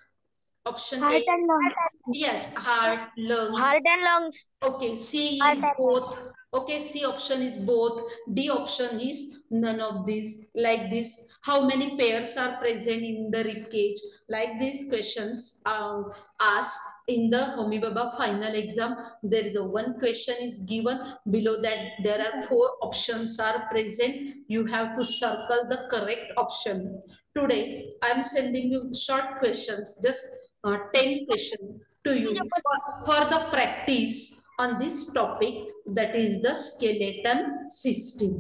A: Option A.
E: Heart and lungs.
A: Yes, heart, lungs.
E: Heart and lungs.
A: Okay, C
E: Heart
A: is
E: and
A: both. Okay, C option is both. D option is none of these. Like this, how many pairs are present in the rib cage? Like these questions asked in the Homi Baba final exam. There is a one question is given. Below that there are 4 options are present. You have to circle the correct option. Today I am sending you short questions, just 10 questions to you for the practice on this topic, that is the skeleton system.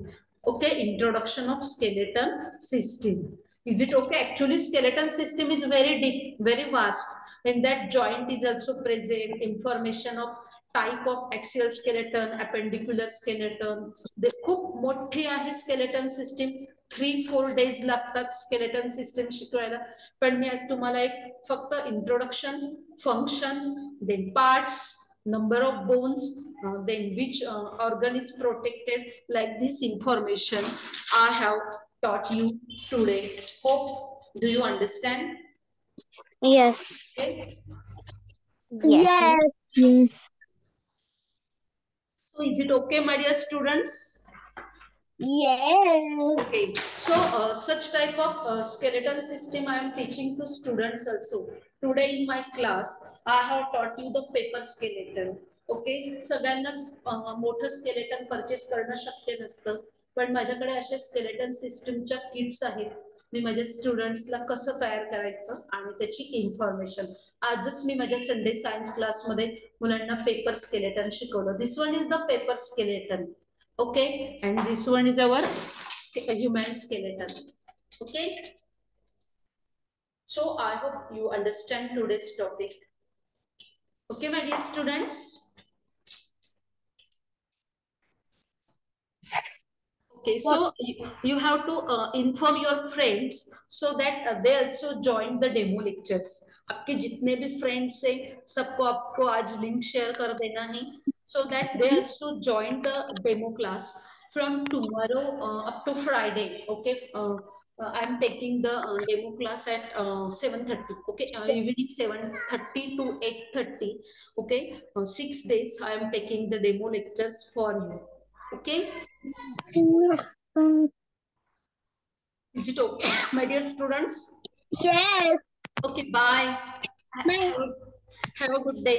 A: Okay, introduction of skeleton system. Is it okay? Actually skeleton system is very deep, very vast, In that, joint is also present, information of type of axial skeleton, appendicular skeleton. ते खूप मोठी आहे skeleton system. 3-4 days लागतात skeleton system शिकवायला. पण मी आज तुम्हाला एक फक्त introduction, function, then parts, number of bones, then which organ is protected, like this information I have taught you today. Hope, do you understand?
E: Yes.
A: Okay.
E: Yes.
A: So is it okay, my dear students?
E: Yes.
A: Okay. So such type of skeleton system I am teaching to students also. Today in my class, I have taught you the paper skeleton. Okay, सगळ्यांनाच मोठं skeleton purchase करणं शक्य नसतं, पण माझ्याकडे अशा skeleton सिस्टमच्या kits आहेत. मी माझ्या स्टुडंट्सला कसं तयार करायचं आणि त्याची इन्फॉर्मेशन. आजच मी माझ्या संडे सायन्स क्लासमध्ये मुलांना पेपर स्केलेटन शिकवलं. This one is the paper skeleton. Okay, and this one is our human skeleton. Okay, so I hope you understand today's topic. Okay, my dear students. Okay, so you have to inform your friends so that they also join the demo lectures. आपके जितने भी friends हैं, सबको आपको आज link share कर देना है, so that they also join the demo class from tomorrow up to Friday. Okay, I'm taking the demo class at 7:30. Okay, evening 7:30 to 8:30. Okay, 6 days I am taking the demo lectures for you. Okay. Is it okay, my dear students?
E: Yes.
A: Okay, bye.
E: Bye.
A: Have a good day.